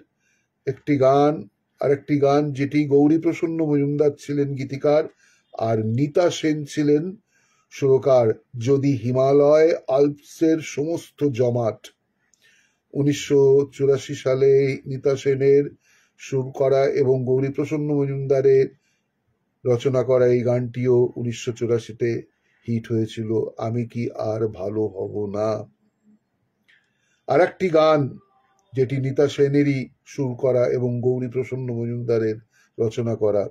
আরেকটি গান যেটি গৌরীপ্রসন্ন মজুমদার ছিলেন গীতিকার আর নীতা সেন ছিলেন সুরকার, যদি হিমালয় আল্পসের সমস্ত জমাট। 1984 সালে নীতা সেনের সুর করা এবং গৌরীপ্রসন্ন মজুমদারের রচনা করা এই গানটিও 1984-তে হিট হয়েছিল, আমি কি আর ভালো হব না। আর একটি গান যেটি নীতা সেনেরই সুর করা এবং গৌরীপ্রসন্ন মজুমদারের রচনা করা,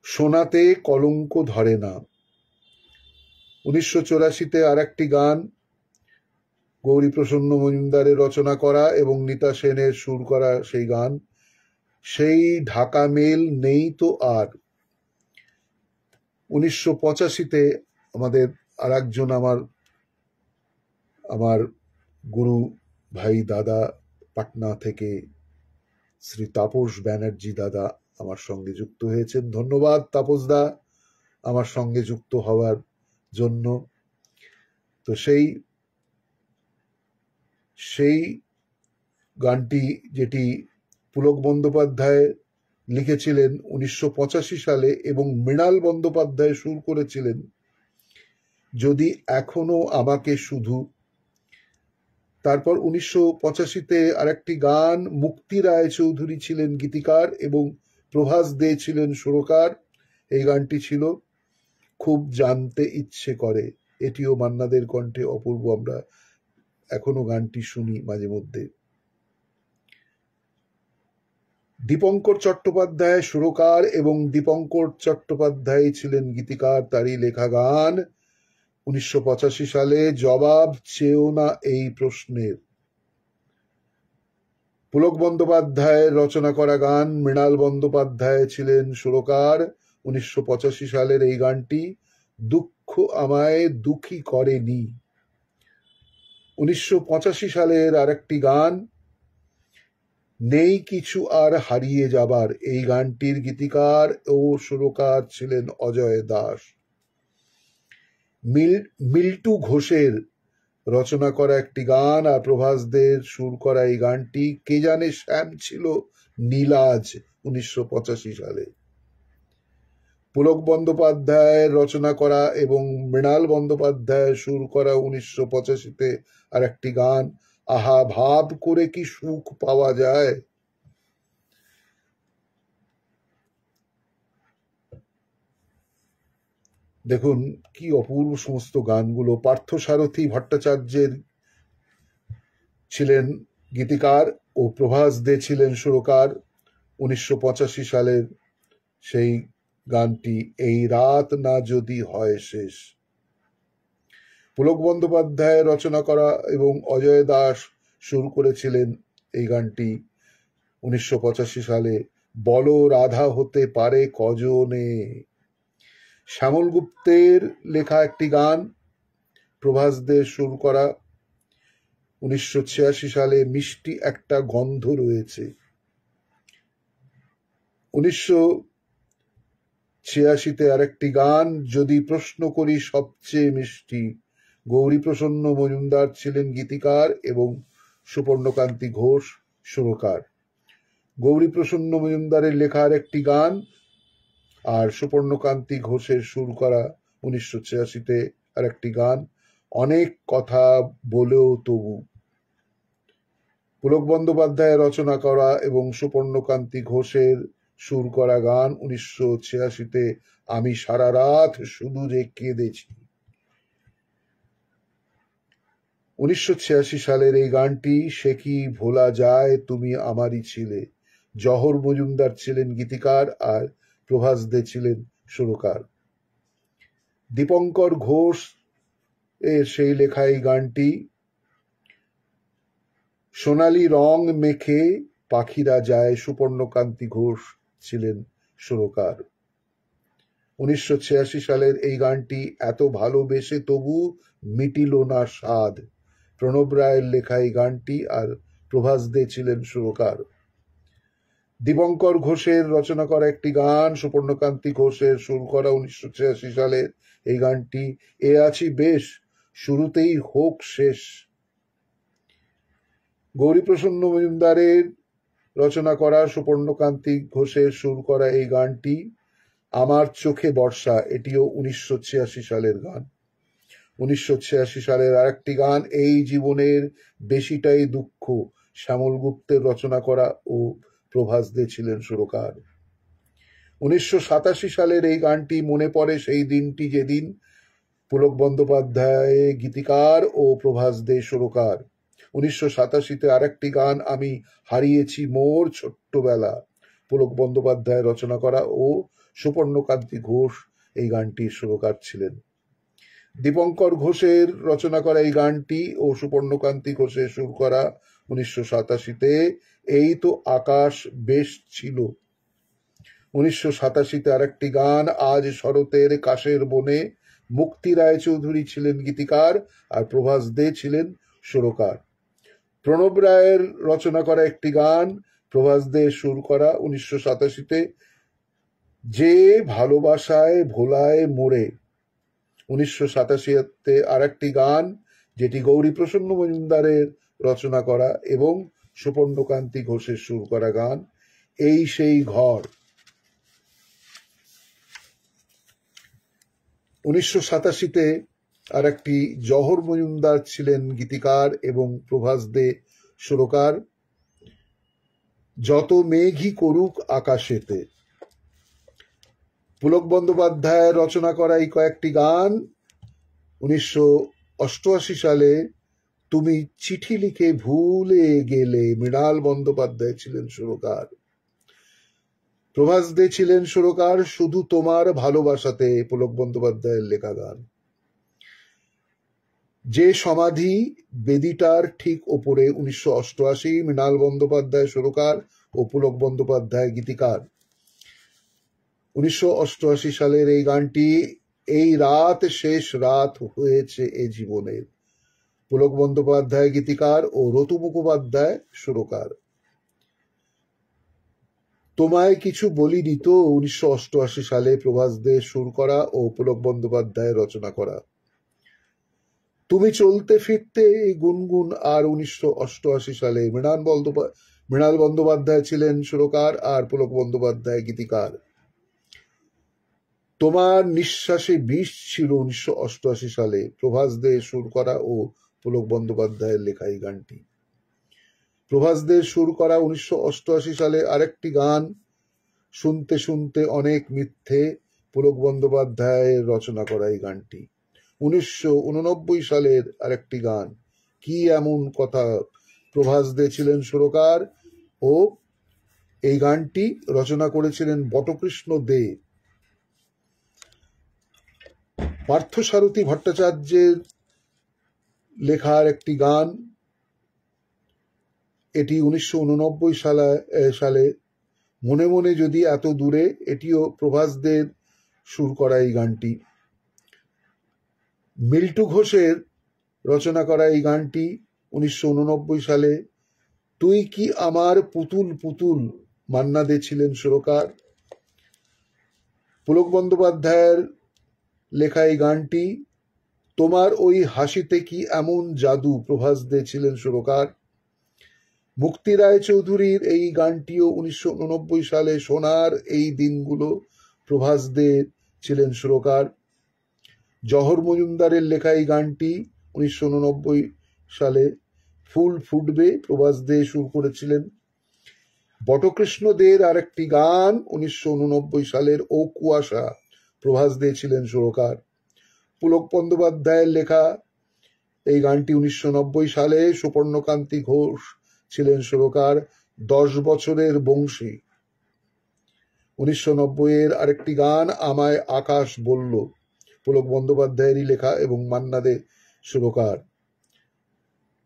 সোনাতে কলঙ্ক ধরে না। 1984-তে আর একটি গান, গৌরীপ্রসন্ন মজুমদারের রচনা করা এবং নীতা সেনের সুর করা সেই গান, সেই ঢাকা মেল নেই তো আর। 1985-তে আমাদের আর একজন আমার গুরু ভাই দাদা পাটনা থেকে শ্রী তাপস ব্যানার্জি দাদা আমার সঙ্গে যুক্ত হয়েছেন। ধন্যবাদ তাপস দা আমার সঙ্গে যুক্ত হওয়ার জন্য। তো সেই গানটি যেটি পুলক বন্দ্যোপাধ্যায় লিখেছিলেন 1985 সালে এবং মৃণাল বন্দ্যোপাধ্যায় সুর করেছিলেন, যদি এখনো আমাকে শুধু। তারপর 1985-তে আরেকটি গান, মুক্তি রায় চৌধুরী ছিলেন গীতিকার এবং প্রভাস দে ছিলেন সুরকার। এই গানটি ছিল খুব জানতে ইচ্ছে করে। এটিও মান্নাদের কণ্ঠে অপূর্ব, আমরা এখনো গানটি শুনি মাঝে মধ্যে। দীপঙ্কর চট্টোপাধ্যায় সুরকার এবং দীপঙ্কর চট্টোপাধ্যায় ছিলেন গীতিকার, তারই লেখা গান 1985 সালে, জবাব চেয়েও না এই প্রশ্নের। পুলক বন্দ্যোপাধ্যায়ের রচনা করা গান, মৃণাল বন্দ্যোপাধ্যায় ছিলেন সুরকার। 1985 সালের এই গানটি, দুঃখ আমায় দুঃখী করেনি। 1985 সালের আরেকটি গান, নেই কিছু আর হারিয়ে যাবার। এই গানটির গীতিকার ও সুরকার ছিলেন অজয় দাস। মিল্টু ঘোষের রচনা করা একটি গান আর প্রভাস দের সুর করা এই গানটি, কে জানে শ্যাম ছিল নীলাজ, 1985 সালে। পুলক বন্দ্যোপাধ্যায়ের রচনা করা এবং মৃণাল বন্দ্যোপাধ্যায় সুর করা 1985-তে আর একটি গান, আহা ভাব করে কি সুখ পাওয়া যায়। দেখুন কি অপূর্ব সমস্ত গানগুলো। পার্থসারথী ভট্টাচার্যের ছিলেন গীতিকার ও প্রভাস দে ছিলেন সুরকার। 1985 সালের সেই গানটি, এই রাত না যদি হয় শেষ। পুলক বন্দ্যোপাধ্যায় রচনা করা এবং অজয় দাস সুর করেছিলেন এই গানটি 1985 সালে, বলো রাধা হতে পারে কজনে। শ্যামল গুপ্তের লেখা একটি গান, প্রভাস দে সুর করা 1986 সালে, মিষ্টি একটা গন্ধ রয়েছে। 1986-তে আরেকটি গান, যদি প্রশ্ন করি সবচেয়ে মিষ্টি। গৌরীপ্রসন্ন মজুমদার ছিলেন গীতিকার এবং সুপর্ণকান্তি ঘোষ সুরকার। গৌরীপ্রসন্ন মজুমদারের লেখা আরেকটি গান আর সুপর্ণকান্তি ঘোষের সুর করা 1986-তে আরেকটি গান, অনেক কথা বলেও তবু। পুলক বন্দ্যোপাধ্যায় রচনা করা এবং সুপর্ণকান্তি ঘোষের সুর করা গান 1986-তে, আমি সারা রাত শুধু যে কেঁদেছি। 1986 সালের এই গানটি, সে কি ভোলা যায় তুমি আমারই ছিলে। জহর মজুমদার ছিলেন গীতিকার আর প্রভাস দে ছিলেন সুরকার। দীপঙ্কর ঘোষ এর সেই লেখা এই গানটি, সোনালী রং মেখে পাখিরা যায়, সুপর্ণকান্তি ঘোষ ছিলেন সুরকার। 1986 সালের এই গানটি, এত ভালোবেসে তবু মিটিল না স্বাদ। প্রণব রায়ের লেখা এই গানটি আর প্রভাস দে ছিলেন সুরকার। দীপঙ্কর ঘোষের রচনা করা একটি গান, সুপর্ণকান্তি ঘোষের সুর করা 1986 সালের এই গানটি, এ আছি বেশ শুরুতেই হোক শেষ। গৌরীপ্রসন্ন মজুমদারের রচনা করা, সুপর্ণকান্তি ঘোষের সুর করা এই গানটি, আমার চোখে বর্ষা। এটিও 1986 সালের গান। 1986 সালের আরেকটি গান, এই জীবনের বেশিটাই দুঃখ। শ্যামল গুপ্তের রচনা করা ও প্রভাস দে ছিলেন সুরকার। 1987 সালের এই গানটি, মনে পড়ে সেই দিনটি যেদিন। পুলক বন্দ্যোপাধ্যায় গীতিকার ও প্রভাস দে সুরকার। 1987-তে আরেকটি গান, আমি হারিয়েছি মোর ছোট্টবেলা। পুলক বন্দ্যোপাধ্যায় রচনা করা ও সুপর্ণকান্তি ঘোষ এই গানটির সুরকার ছিলেন। দীপঙ্কর ঘোষের রচনা করা এই গানটি ও সুপর্ণকান্তি ঘোষের সুর করা 1987-তে এই তো আকাশ বেশ ছিল। 1987-তে আরেকটি গান আজ শরতের কাশের বনে, মুক্তি রায়চৌধুরী ছিলেন গীতিকার আর প্রভাস দে ছিলেন সুরকার। প্রণব রায়ের রচনা করা একটি গান, প্রভাস দে সুর করা 1987-তে, যে ভালোবাসায় ভোলায় মোড়ে। 1987-তে আরেকটি গান যেটি গৌরীপ্রসন্ন মজুমদারের রচনা করা এবং সুপর্ণকান্তি ঘোষের সুর করা গান, এই সেই ঘর। 1987-তে আরেকটি জহর মজুমদার ছিলেন গীতিকার এবং প্রভাস দে সুরকার, যত মেঘই করুক আকাশেতে। পুলক বন্দ্যোপাধ্যায়ের রচনা করা এই কয়েকটি গান 1988 সালে তুমি চিঠি লিখে ভুলে গেলে, মৃণাল বন্দ্যোপাধ্যায় ছিলেন সুরকার। প্রভাস দে ছিলেন সুরকার শুধু তোমার ভালোবাসাতে, পুলক বন্দ্যোপাধ্যায়ের লেখা গান। যে সমাধি বেদিটার ঠিক ওপরে 1988, মৃণাল বন্দ্যোপাধ্যায় সুরকার ও পুলক বন্দ্যোপাধ্যায় গীতিকার। 1988 সালের এই গানটি, এই রাত শেষ রাত হয়েছে এ জীবনের, পুলক বন্দ্যোপাধ্যায় গীতিকার ও রতু মুখোপাধ্যায় সুরকার। তোমায় কিছু বলিনি তো 1988 সালে প্রভাস দে সুর করা ও পুলক বন্দ্যোপাধ্যায় রচনা করা। তুমি চলতে ফিরতে গুনগুন আর 1988 সালে মৃণাল বন্দ্যোপাধ্যায় ছিলেন সুরকার আর পুলক বন্দ্যোপাধ্যায় গীতিকার। তোমার নিঃশ্বাসে বিষ ছিল 1988 সালে, প্রভাস দে সুর করা ও পুলক বন্দ্যোপাধ্যায়ের লেখা এই গানটি। প্রভাস দে সুর করা 1988 সালে আরেকটি গান, শুনতে শুনতে অনেক মিথ্যে, পুলক বন্দ্যোপাধ্যায়ের রচনা করা এই গানটি। 1989 সালের আরেকটি গান, কি এমন কথা, প্রভাস দে ছিলেন সুরকার ও এই গানটি রচনা করেছিলেন বটকৃষ্ণ দে। পার্থসারথী ভট্টাচার্যের লেখার একটি গান, এটি 1989 সালে, মনে মনে যদি এত দূরে, এটিও প্রভাস দের সুর করা এই গানটি। মিল্টু ঘোষের রচনা করা এই গানটি 1989 সালে, তুই কি আমার পুতুল পুতুল, মান্না দে ছিলেন সুরকার। পুলক বন্দ্যোপাধ্যায়ের লেখা এই গানটি, তোমার ওই হাসিতে কি এমন জাদু, প্রভাস দে ছিলেন সুরকার। মুক্তি রায়চৌধুরীর এই গানটিও 1989 সালে, সোনার এই দিনগুলো, প্রভাস দে ছিলেন সুরকার। জহর মজুমদারের লেখা এই গানটি 1989 সালে, ফুল ফুটবে, প্রভাস দে সুর করেছিলেন। বটকৃষ্ণ দের আরেকটি গান 1989 সালের, ও কুয়াশা, প্রভাস দে ছিলেন সুরকার। পুলক বন্দ্যোপাধ্যায়ের লেখা এই গানটি 1990 সালে, সুপর্ণকান্তি ঘোষ ছিলেন সুরকার, 10 বছরের বংশী। 1990-এর আরেকটি গান, আমায় আকাশ বলল, পুলক বন্দ্যোপাধ্যায়েরই লেখা এবং মান্না দে সুরকার।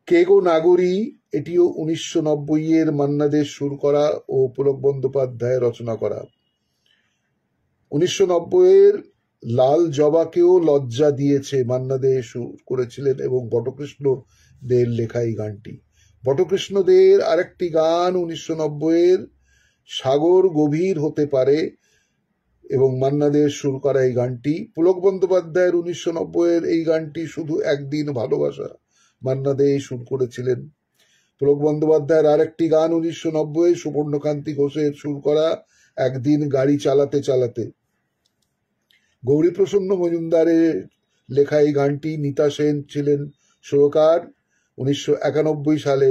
কে গো নাগরী, এটিও 1990-এর মান্না দে সুর করা ও পুলক বন্দ্যোপাধ্যায় রচনা করা। 1990-এর লাল জবাকেও লজ্জা দিয়েছে, মান্না দে সুর করেছিলেন এবং বটকৃষ্ণ দের লেখা এই গানটি। বটকৃষ্ণ দের আরেকটি গান 1990-এর, সাগর গভীর হতে পারে, এবং মান্না দে সুর করা এই গানটি। পুলক বন্দ্যোপাধ্যায়ের 1990-এর এই গানটি, শুধু একদিন ভালোবাসা, মান্না দে সুর করেছিলেন। পুলক বন্দ্যোপাধ্যায়ের আরেকটি গান 1990, সুপর্ণকান্তি ঘোষের সুর করা, একদিন গাড়ি চালাতে চালাতে। গৌরীপ্রসন্ন মজুমদারের লেখা এই গানটি, নিতা সেন ছিলেন সুরকার। 1991 সালে,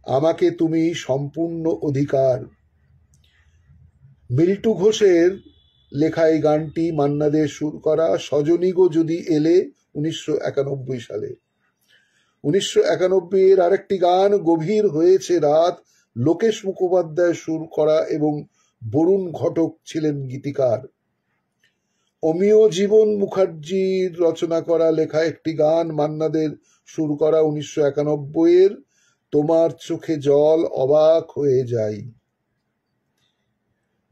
আমাকে তুমি সম্পূর্ণ অধিকার। মিল্টু ঘোষের লেখা এই গানটি, মান্না দে সুর করা, সজনী গো যদি এলে, 1991 সালে। 1991-এর আরেকটি গান, গভীর হয়েছে রাত, লোকেশ মুখোপাধ্যায় সুর করা এবং বরুণ ঘটক ছিলেন গীতিকার। অমিয় জীবন মুখার্জির রচনা করা লেখা একটি গান, মান্না দের সুর করা 1991 তোমার চোখে জল, অবাক হয়ে যাই।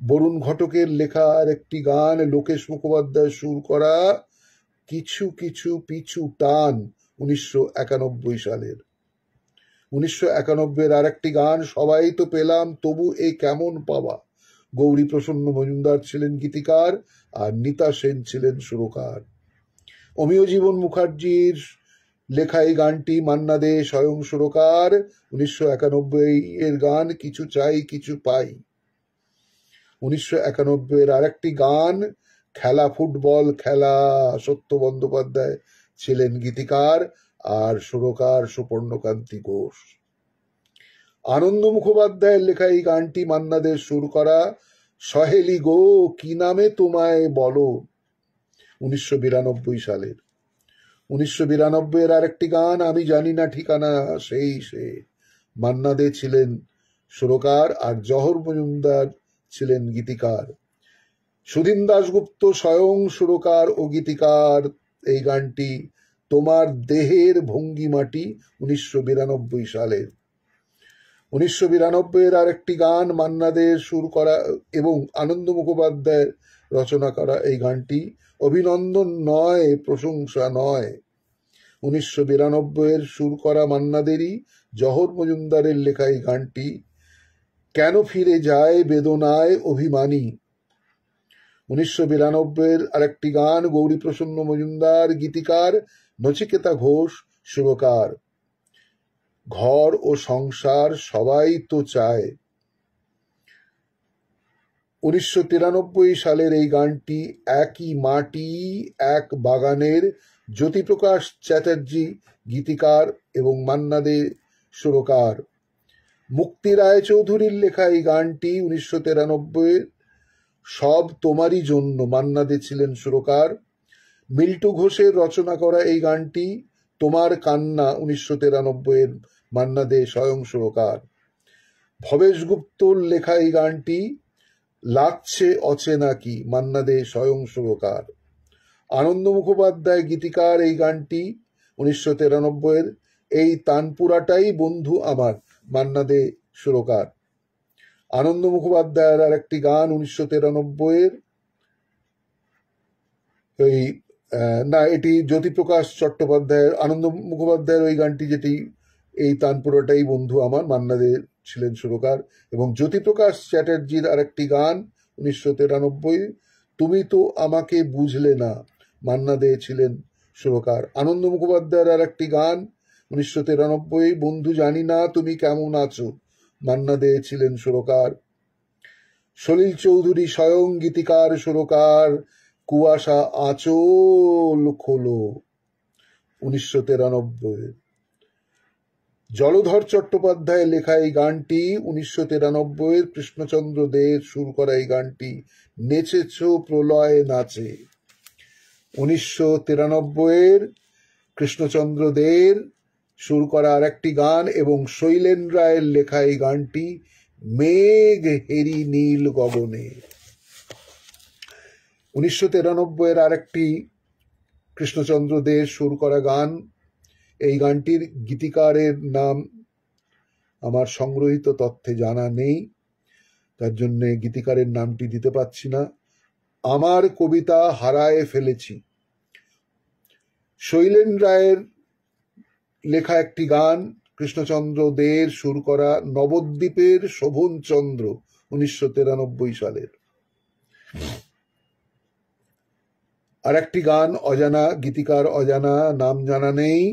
বরুণ ঘটকের লেখা আর একটি গান, লোকেশ মুখোপাধ্যায় সুর করা কিছু কিছু পিছু টান 1991 সালের। 1991 আর একটি গান, সবাই তো পেলাম তবু এই কেমন পাওয়া। গৌরী প্রসন্ন মজুমদার ছিলেন গীতিকার আর নিতা সেন ছিলেন সুরকার। অমিয় জীবন মুখার্জির লেখা এই গানটি, মান্না দে স্বয়ং সুরকার। 1991 এর গান, কিছু চাই কিছু পাই। 1991 আর একটি গান, খেলা ফুটবল খেলা, সত্য বন্দ্যোপাধ্যায় ছিলেন গীতিকার আর সুরকার সুপর্ণকান্তি ঘোষ। আনন্দ মুখোপাধ্যায়ের লেখা এই গানটি, মান্না দের সুর করা সহেলি গো কি নামে তোমায় বলো 1992 সালের। 1992 আর একটি গান, আমি জানি না ঠিকানা সেই সে, মান্না দে ছিলেন সুরকার আর জহর মজুমদার ছিলেন গীতিকার। সুধীন দাশগুপ্ত স্বয়ং সুরকার ও গীতিকার এই গানটি, তোমার দেহের ভঙ্গিমাটি 1992 সালের। 1992 আর একটি গান, মান্না দে সুর করা এবং আনন্দ মুখোপাধ্যায়ের রচনা করা এই গানটি, অভিনন্দন নয় প্রশংসা নয়। 1992 সুর করা মান্না দেরই, জহর মজুমদারের লেখা এই গানটি, কেন ফিরে যায় বেদনায় অভিমানী। 1992 আর একটি গান, গৌরী প্রসন্ন মজুমদার গীতিকার, নচিকেতা ঘোষ সুরকার, ঘর ও সংসার সবাই তো চায়। 1993 সালের এই গানটি, একই মাটি এক বাগানের, জ্যোতিপ্রকাশ চ্যাটার্জি গীতিকার এবং মান্না দে সুরকার। মুক্তি রায়চৌধুরীর লেখা এই গানটি 1993, সব তোমারই জন্য, মান্না দে ছিলেন সুরকার। মিল্টু ঘোষের রচনা করা এই গানটি, তোমার কান্না 1993, মান্না দে স্বয়ং সুরকার। ভবেশ গুপ্তর লেখা এই গানটি, লাগছে অচেনা কি, মান্না দে স্বয়ং সুরকার। আনন্দ মুখোপাধ্যায় গীতিকার এই গানটি 1993, এই তানপুরাটাই বন্ধু আমার, মান্না দে সুরকার। আনন্দ মুখোপাধ্যায়ের আর একটি গান 1993, ওই এটি জ্যোতিপ্রকাশ চট্টোপাধ্যায়ের, আনন্দ মুখোপাধ্যায়ের ওই গানটি যেটি এই তানপুরাটাই বন্ধু আমার, মান্না দে ছিলেন সুরকার। এবং জ্যোতিপ্রকাশ চ্যাটার্জির আর একটি গান 1993, তুমি তো আমাকে বুঝলে না, মান্না দে ছিলেন সুরকার। আনন্দ মুখোপাধ্যায়ের আর একটি গান 1993, বন্ধু জানি না তুমি কেমন আছো, মান্না দে ছিলেন সুরকার। সলিল চৌধুরী স্বয়ং গীতিকার সুরকার, কুয়াশা আঁচল খোলো 1993। জলধর চট্টোপাধ্যায়ের লেখা এই গানটি 1993, কৃষ্ণচন্দ্র দের সুর করা এই গানটি, নেচেছ প্রলয় নাচে 1993, কৃষ্ণচন্দ্র দের সুর করা আর একটি গান এবং শৈলেন রায়ের লেখা এই গানটি, মেঘ হেরি নীল গগনে। 1993 আর একটি কৃষ্ণচন্দ্র দের সুর করা গান, এই গানটির গীতিকারের নাম আমার সংগ্রহিত তথ্যে জানা নেই, তার জন্য গীতিকারের নামটি দিতে পারছি না। আমার কবিতা হারায় ফেলেছি, শৈলেন রায়ের লেখা একটি গান, কৃষ্ণচন্দ্র দের সুর করা, নবদ্বীপের শোভনচন্দ্র 1993 সালের। আর একটি গান অজানা, গীতিকার অজানা, নাম জানা নেই,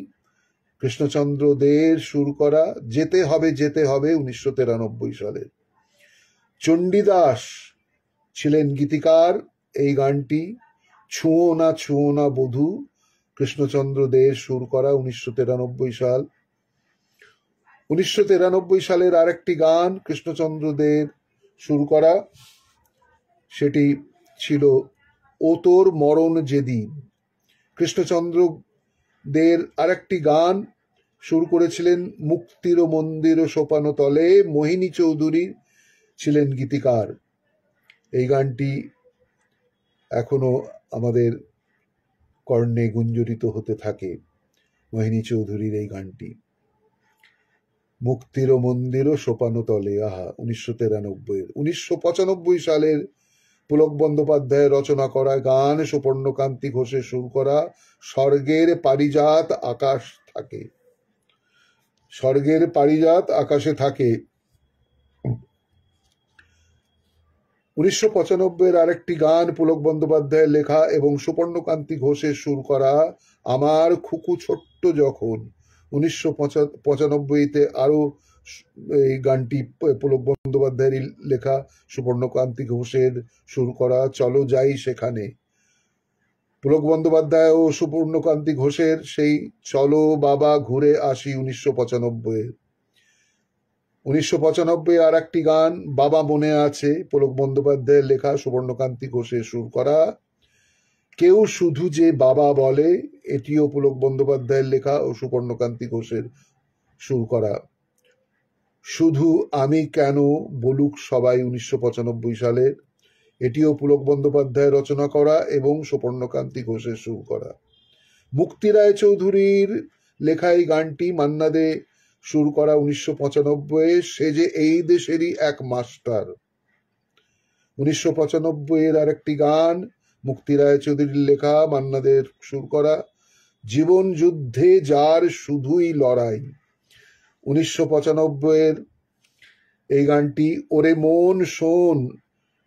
কৃষ্ণচন্দ্র দের সুর করা, যেতে হবে 1993 সালের। চণ্ডীদাস ছিলেন গীতিকার এই গানটি, ছুঁয়ো না বধূ, কৃষ্ণচন্দ্র দের সুর করা 1993 সাল। 1993 সালের আর একটি গান কৃষ্ণচন্দ্র দের সুর করা, সেটি ছিল ও তোর মরণ যেদিন। কৃষ্ণচন্দ্র দের আর একটি গান সুর করেছিলেন মুক্তির মন্দির সোপানো তলে, মোহিনী চৌধুরী ছিলেন গীতিকার। এই গানটি এখনো আমাদের কর্ণে গুঞ্জরিত হতে থাকে, মোহিনী চৌধুরীর এই গানটি। মুক্তির মন্দির সোপানো তলে, আহা, 1993। 1995 সালের পুলক বন্দ্যোপাধ্যায়ের রচনা করা গান, সুপর্ণকান্তি ঘোষের সুর করা স্বর্গের পারিজাত আকাশ থাকে, স্বর্গের পারিজাত আকাশে থাকে। 1995 আরেকটি গান, পুলক বন্দ্যোপাধ্যায়ের লেখা এবং সুপর্ণকান্তি ঘোষের সুর করা, আমার খুকু ছোট্ট যখন। 1995-তে আরো এই গানটি পুলক বন্দ্যোপাধ্যায়ের লেখা, সুপর্ণকান্তি ঘোষের সুর করা, চলো যাই সেখানে। পুলক বন্দ্যোপাধ্যায় ও সুপর্ণকান্তি ঘোষের সেই চলো বাবা ঘুরে আসি 1995। 1995 আর একটি গান, বাবা মনে আছে, পুলক বন্দ্যোপাধ্যায়ের লেখা, সুবর্ণকান্তি ঘোষের সুর করা, কেউ শুধু যে বাবা বলে, এটিও পুলক বন্দ্যোপাধ্যায়ের লেখা ও সুবর্ণকান্তি ঘোষের সুর করা। শুধু আমি কেন বলুক সবাই 1995 সালের, এটিও পুলক বন্দ্যোপাধ্যায় রচনা করা এবং সুবর্ণকান্তি ঘোষের সুর করা। মুক্তি রায়চৌধুরীর লেখা এই গানটি, মান্না দে সুর করা 1995, সে যে এই দেশেরই এক মাস্টার। 1995 আরেকটি গান, মুক্তি রায়চৌধুরীর লেখা, মান্না দের সুর করা, জীবন যুদ্ধে যার শুধুই লড়াই। 1995 এই গানটি, ওরে মন শোন,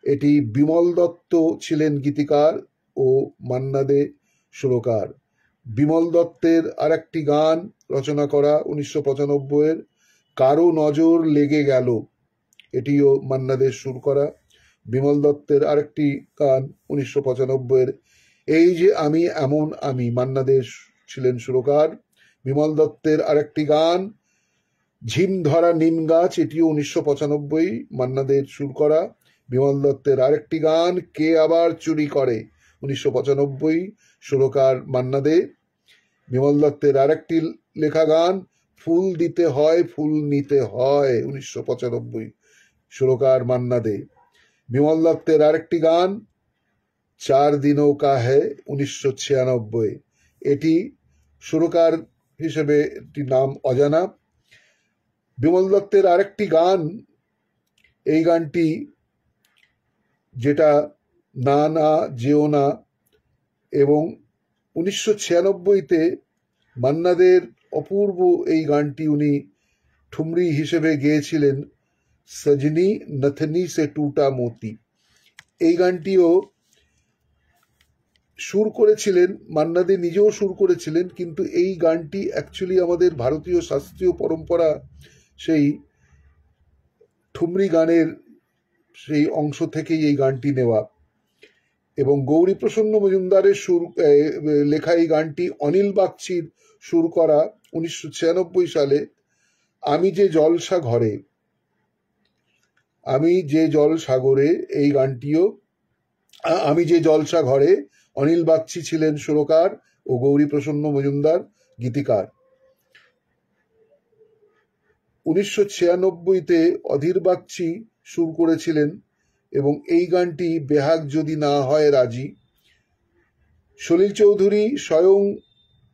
এটি বিমল দত্ত ছিলেন গীতিকার ও মান্না দে সুরকার। বিমল দত্তের আরেকটি গান রচনা করা 1995, কারো নজর লেগে গেল, এটিও মান্না দের সুর করা। বিমল দত্তের আরেকটি গান 1995, এই যে আমি এমন আমি, মান্না দে ছিলেন সুরকার। বিমল দত্তের আরেকটি গান, ঝিম ধরা নিম গাছ, এটিও 1995, মান্না দের সুর করা। বিমল দত্তের আরেকটি গান, কে আবার চুরি করে, 1995, সুরকার মান্না দে। বিমল দত্তের আরেকটি লেখা গান, ফুল দিতে হয় ফুল নিতে হয়, 1995, সুরকার মান্না দে। বিমল দত্তের আরেকটি গান, চার দিনও কা হ্যায়, 1996, এটি সুরকার হিসেবে এটি নাম অজানা। বিমল দত্তের আরেকটি গান, এই গানটি যেটা না না যেও না, এবং 1996-তে মান্না দের অপূর্ব এই গানটি উনি ঠুমরি হিসেবে গেয়েছিলেন, সজনী নথনি সে টুটা মোতি। এই গানটিও সুর করেছিলেন মান্না দে, নিজেও সুর করেছিলেন, কিন্তু এই গানটি অ্যাকচুয়ালি আমাদের ভারতীয় শাস্ত্রীয় পরম্পরা সেই ঠুমরি গানের সেই অংশ থেকেই এই গানটি নেওয়া। এবং গৌরী প্রসন্ন মজুমদারের সুর লেখা এই গানটি, অনিল বাগচির সুর করা 1996 সালে, আমি যে জলসা ঘরে, আমি যে জল সাগরে, এই গানটিও, আমি যে জলসা ঘরে, অনিল বাগচি ছিলেন সুরকার ও গৌরী প্রসন্ন মজুমদার গীতিকার। 1996-তে অধীর বাগচি সুর করেছিলেন এবং এই গানটি, বেহাগ যদি না হয় রাজি। সলিল চৌধুরী স্বয়ং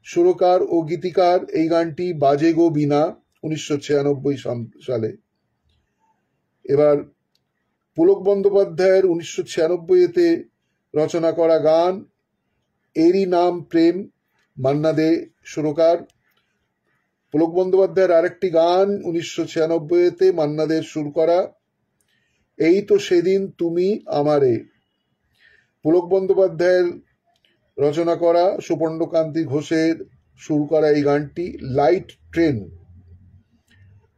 সুরকার ও গীতিকার এই গানটি, বাজে গো বিনা, 1996 সালে। এবার পুলক বন্দ্যোপাধ্যায়ের 1996-তে রচনা করা গান, এরই নাম প্রেম, মান্না দে সুরকার। পুলক বন্দ্যোপাধ্যায়ের আরেকটি গান 1996-তে মান্না দের সুর করা, এই তো সেদিন তুমি আমারে। পুলক বন্দ্যোপাধ্যায়ের রচনা করা, সুপর্ণকান্তি ঘোষের সুর করা এই গানটি, লাইট ট্রেন।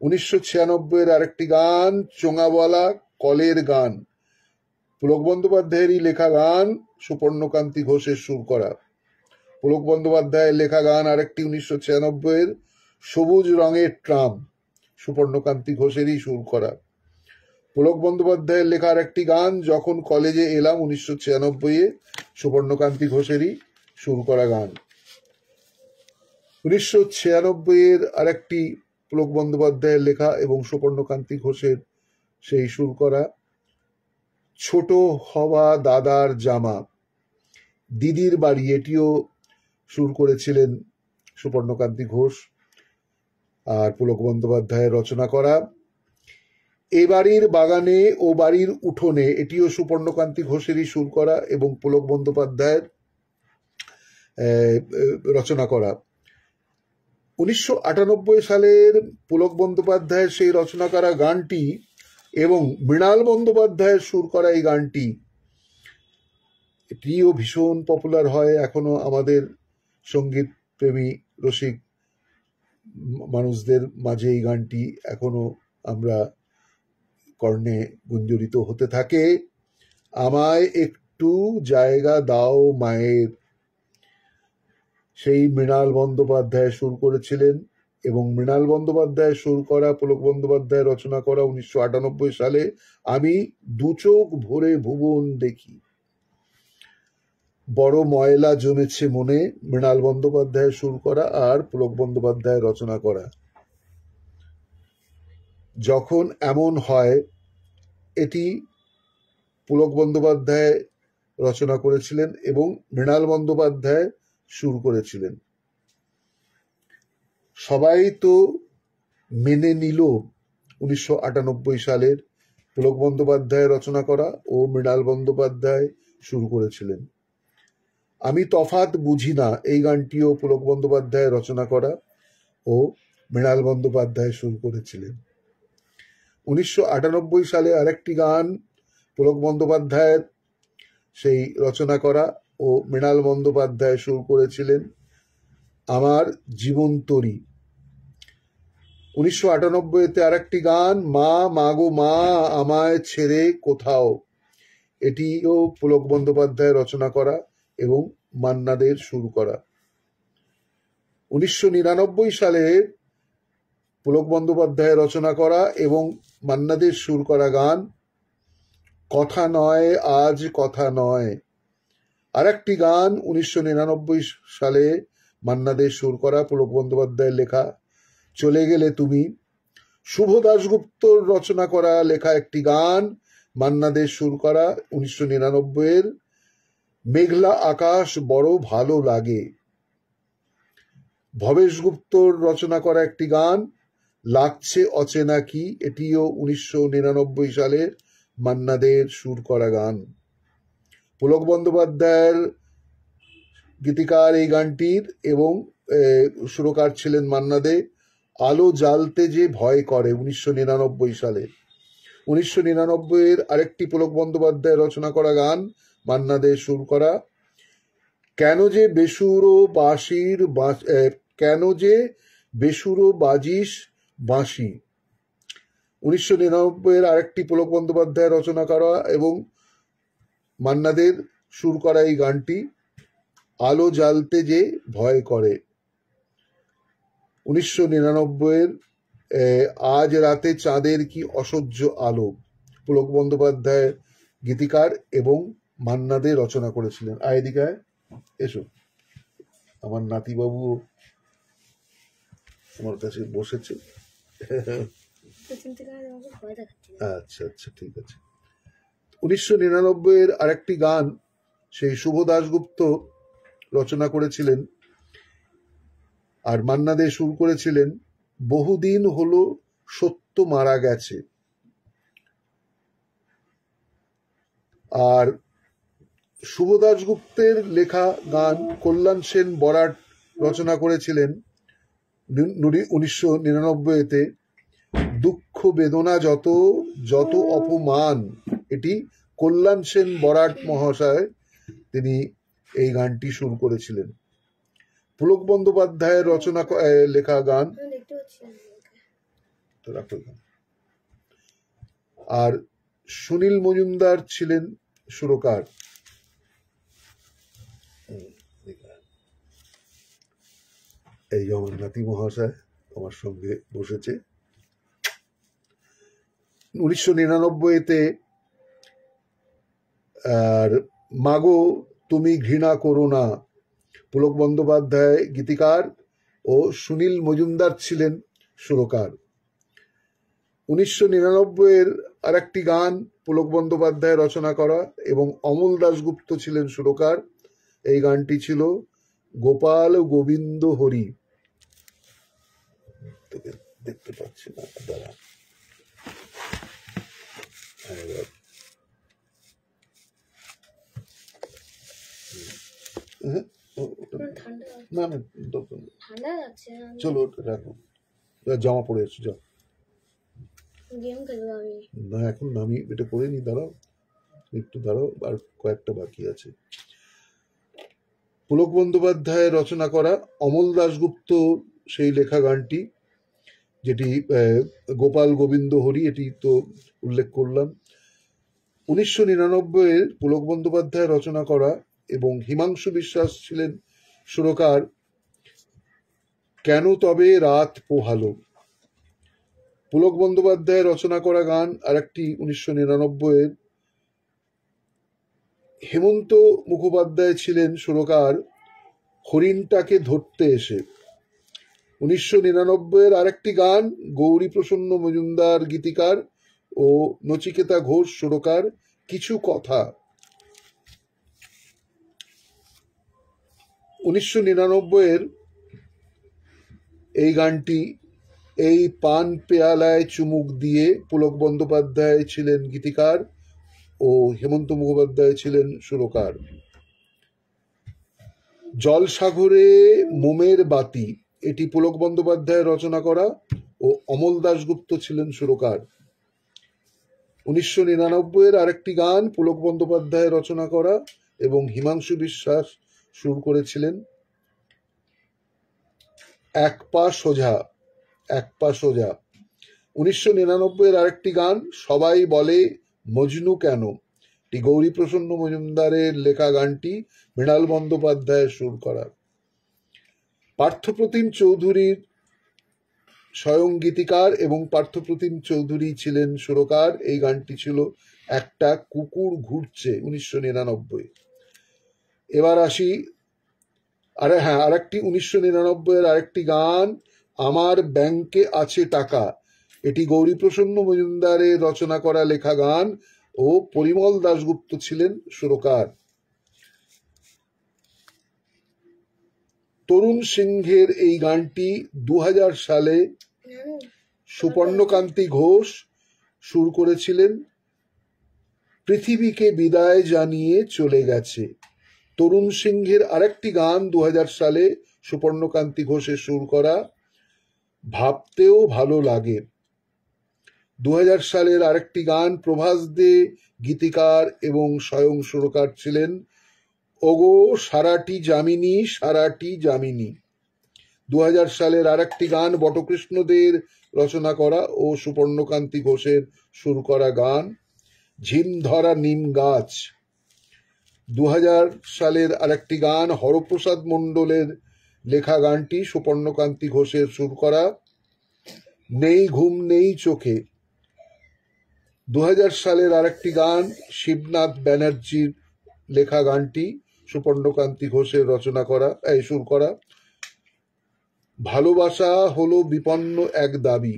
1996-এর আরেকটি গান, চোঙাওয়ালা কলের গান, পুলক বন্দ্যোপাধ্যায়েরই লেখা গান, সুপর্ণকান্তি ঘোষের সুর করা। পুলক বন্দ্যোপাধ্যায়ের লেখা গান আরেকটি 1996-এর, সবুজ রঙের ট্রাম, সুপর্ণকান্তি ঘোষেরই সুর করা। পুলক বন্দ্যোপাধ্যায়ের লেখা আরেকটি গান, যখন কলেজে এলাম, 1996-এ, সুপর্ণকান্তি ঘোষেরই সুর করা গান। 1996-এর আরেকটি পুলক বন্দ্যোপাধ্যায়ের লেখা এবং সুপর্ণকান্তি ঘোষের সেই সুর করা, ছোট হওয়া দাদার জামা, দিদির বাড়ি, এটিও সুর করেছিলেন সুপর্ণকান্তি ঘোষ আর পুলক বন্দ্যোপাধ্যায়ের রচনা করা। এ বাড়ির বাগানে ও বাড়ির উঠোনে, এটিও সুপর্ণকান্তি ঘোষেরই সুর করা এবং পুলক বন্দ্যোপাধ্যায়ের রচনা করা। 1998 সালের পুলক বন্দ্যোপাধ্যায়ের সেই রচনা করা গানটি এবং মৃণাল বন্দ্যোপাধ্যায়ের সুর করা এই গানটি, এটিও ভীষণ পপুলার হয়। এখনো আমাদের সঙ্গীত প্রেমী রসিক মানুষদের মাঝে এই গানটি এখনো আমরা কর্ণে গুঞ্জরিত হতে থাকে। আমায় একটু জায়গা দাও মায়ের, সেই মৃণাল বন্দ্যোপাধ্যায় সুর করেছিলেন এবং মৃণাল বন্দ্যোপাধ্যায় সুর করা, পুলক বন্দ্যোপাধ্যায় রচনা করা 1998 সালে আমি দু চোখ ভরে ভুবন দেখি। বড় ময়লা জমেছে মনে, মৃণাল বন্দ্যোপাধ্যায় সুর করা আর পুলক বন্দ্যোপাধ্যায় রচনা করা। যখন এমন হয়, এটি পুলক বন্দ্যোপাধ্যায় রচনা করেছিলেন এবং মৃণাল বন্দ্যোপাধ্যায় সুর করেছিলেন। সবাই তো মেনে নিল 1998 সালের পুলক বন্দ্যোপাধ্যায় রচনা করা ও মৃণাল বন্দ্যোপাধ্যায় সুর করেছিলেন। আমি তফাৎ বুঝি না, এই গানটিও পুলক বন্দ্যোপাধ্যায় রচনা করা ও মৃণাল বন্দ্যোপাধ্যায় সুর করেছিলেন। 1998 সালে আরেকটি গান পুলক বন্দ্যোপাধ্যায়ের সেই রচনা করা ও মৃণাল বন্দ্যোপাধ্যায় সুর করেছিলেন, আমার জীবন তরী। 1998-তে আরেকটি গান মা মাগো মা আমায় ছেড়ে কোথাও, এটিও পুলক বন্দ্যোপাধ্যায় রচনা করা এবং মান্না দের সুর করা। 1999 সালে পুলক বন্দ্যোপাধ্যায় রচনা করা এবং মান্না দের সুর করা গান কথা নয় আজ কথা নয়। আরেকটি গান 1999 সালে মান্না দের সুর করা, পুলক বন্দ্যোপাধ্যায়ের লেখা চলে গেলে তুমি। শুভ দাশগুপ্তর রচনা করা লেখা একটি গান, মান্না দের সুর করা 1999-এর মেঘলা আকাশ বড় ভালো লাগে। ভবেশ গুপ্তর রচনা করা একটি গান লাগছে অচেনা কি, এটিও 1999 সালের মান্না দের সুর করা গান। পুলক বন্দ্যোপাধ্যায়ের গীতিকার এই গানটির এবং সুরকার ছিলেন মান্না দে। আলো জ্বালতে যে ভয় করে 1999 সালে। 1999-এর আরেকটি পুলক বন্দ্যোপাধ্যায় রচনা করা গান, মান্না দে সুর করা কেন যে বেসুরো বাজিস বাঁশি। 1999-এর আরেকটি পুলক বন্দ্যোপাধ্যায় রচনা করা এবং মান্না দের সুর করা এই গানটি আলো জ্বালতে যে ভয় করে। 1999-এর আজ রাতে চাঁদের কি অসহ্য আলো, পুলক বন্দ্যোপাধ্যায় গীতিকার এবং মান্না দে রচনা করেছিলেন। এদিকে এসো, আমার নাতিবাবু আমার কাছে বসেছে। আচ্ছা আচ্ছা, ঠিক আছে। 1999-এর আরেকটি গান সেই শুভ দাশগুপ্ত রচনা করেছিলেন আর মান্না দে সুর করেছিলেন, বহুদিন হলো সত্য মারা গেছে। আর শুভ দাশগুপ্তের লেখা গান কল্যাণ সেন বরাট রচনা করেছিলেন 1999-তে, দুঃখ বেদনা যত যত অপমান, এটি কল্যাণ সেন বরাট মহাশয় তিনি এই গানটি সুর করেছিলেন। পুলক বন্দ্যোপাধ্যায়ের রচনা লেখা গান আর সুনীল মজুমদার ছিলেন সুরকার। এই আমার নাতি মহাশয় আমার সঙ্গে বসেছে। 1999-তে আর মাগো তুমি ঘৃণা করো না, পুলক বন্দ্যোপাধ্যায় গীতিকার ও সুনীল মজুমদার ছিলেন সুরকার। 1999-এর আর একটি গান পুলক বন্দ্যোপাধ্যায় রচনা করা এবং অমল দাশগুপ্ত ছিলেন সুরকার। এই গানটি ছিল গোপাল গোবিন্দ হরি। তোকে দেখতে পাচ্ছি না, দাঁড়া। না না, চলো রাখো, জামা পরে এসো, যাও। না এখন আমি এটা করে নি, দাঁড়াও একটু, দাঁড়াও, আর কয়েকটা বাকি আছে। পুলক বন্দ্যোপাধ্যায় রচনা করা, অমল দাশগুপ্ত সেই লেখা গানটি, যেটি গোপাল গোবিন্দ হরি, এটি তো উল্লেখ করলাম। 1999-এর পুলক বন্দ্যোপাধ্যায় রচনা করা এবং হিমাংশু বিশ্বাস ছিলেন সুরকার, কেন তবে রাত পোহালো। পুলক বন্দ্যোপাধ্যায় রচনা করা গান আর একটি 1999-এর, হেমন্ত মুখোপাধ্যায় ছিলেন সুরকার, হরিণটাকে ধরতে এসে। 1999-এর আরেকটি গান, গৌরী প্রসন্ন মজুমদার গীতিকার ও নচিকেতা ঘোষ সুরকার, কিছু কথা। 1999-এর এই গানটি, এই পান পেয়ালায় চুমুক দিয়ে, পুলক বন্দ্যোপাধ্যায় ছিলেন গীতিকার ও হেমন্ত মুখোপাধ্যায় ছিলেন সুরকার। জলসাগরে মোমের বাতি, এটি পুলক বন্দ্যোপাধ্যায় রচনা করা ও অমল দাশগুপ্ত ছিলেন সুরকার। 1999-এর আরেকটি গান পুলক বন্দ্যোপাধ্যায় রচনা করা এবং হিমাংশু বিশ্বাস সুর করেছিলেন, এক পা সোজা, এক পা সোজা। 1999-এর আরেকটি গান, সবাই বলে মজনু কেন, এটি গৌরী প্রসন্ন মজুমদারের লেখা গানটি, মৃণাল বন্দ্যোপাধ্যায়ের সুর করা। পার্থপ্রতিম চৌধুরীর স্বয়ং গীতিকার এবং পার্থপ্রতিম চৌধুরী ছিলেন সুরকার। এই গানটি ছিল একটা কুকুর ঘুরছে, 1999। এবার আসি, আরেকটি 1999-এর আরেকটি গান, আমার ব্যাংকে আছে টাকা, এটি গৌরী প্রসন্ন মজুমদারের রচনা করা লেখা গান ও পরিমল দাশগুপ্ত ছিলেন সুরকার। তরুণ সিংহের এই গানটি 2000 সালে সুপর্ণকান্তি ঘোষ সুর করেছিলেন, পৃথিবীকে বিদায় জানিয়ে চলে গেছে। তরুণ সিংহের আরেকটি গান 2000 সালে সুপর্ণকান্তি ঘোষের সুর করা, ভাবতেও ভালো লাগে। 2000 সালের আরেকটি গান, প্রভাস দে গীতিকার এবং স্বয়ং সুরকার ছিলেন, ওগো সারাটি যামিনী, সারাটি যামিনী। 2000 সালের আরেকটি গান, বটকৃষ্ণ দের রচনা করা ও সুপর্ণকান্তি ঘোষের সুর করা গান, ঝিম ধরা নিম গাছ। 2000 সালের আরেকটি গান, হরপ্রসাদ মণ্ডলের লেখা গানটি, সুপর্ণকান্তি ঘোষের সুর করা, নেই ঘুম নেই চোখে। 2000 সালের আরেকটি গান, শিবনাথ ব্যানার্জির লেখা গানটি, সুপর্ণকান্তি ঘোষের রচনা করা, সুর করা, ভালোবাসা হলো বিপন্ন এক দাবি।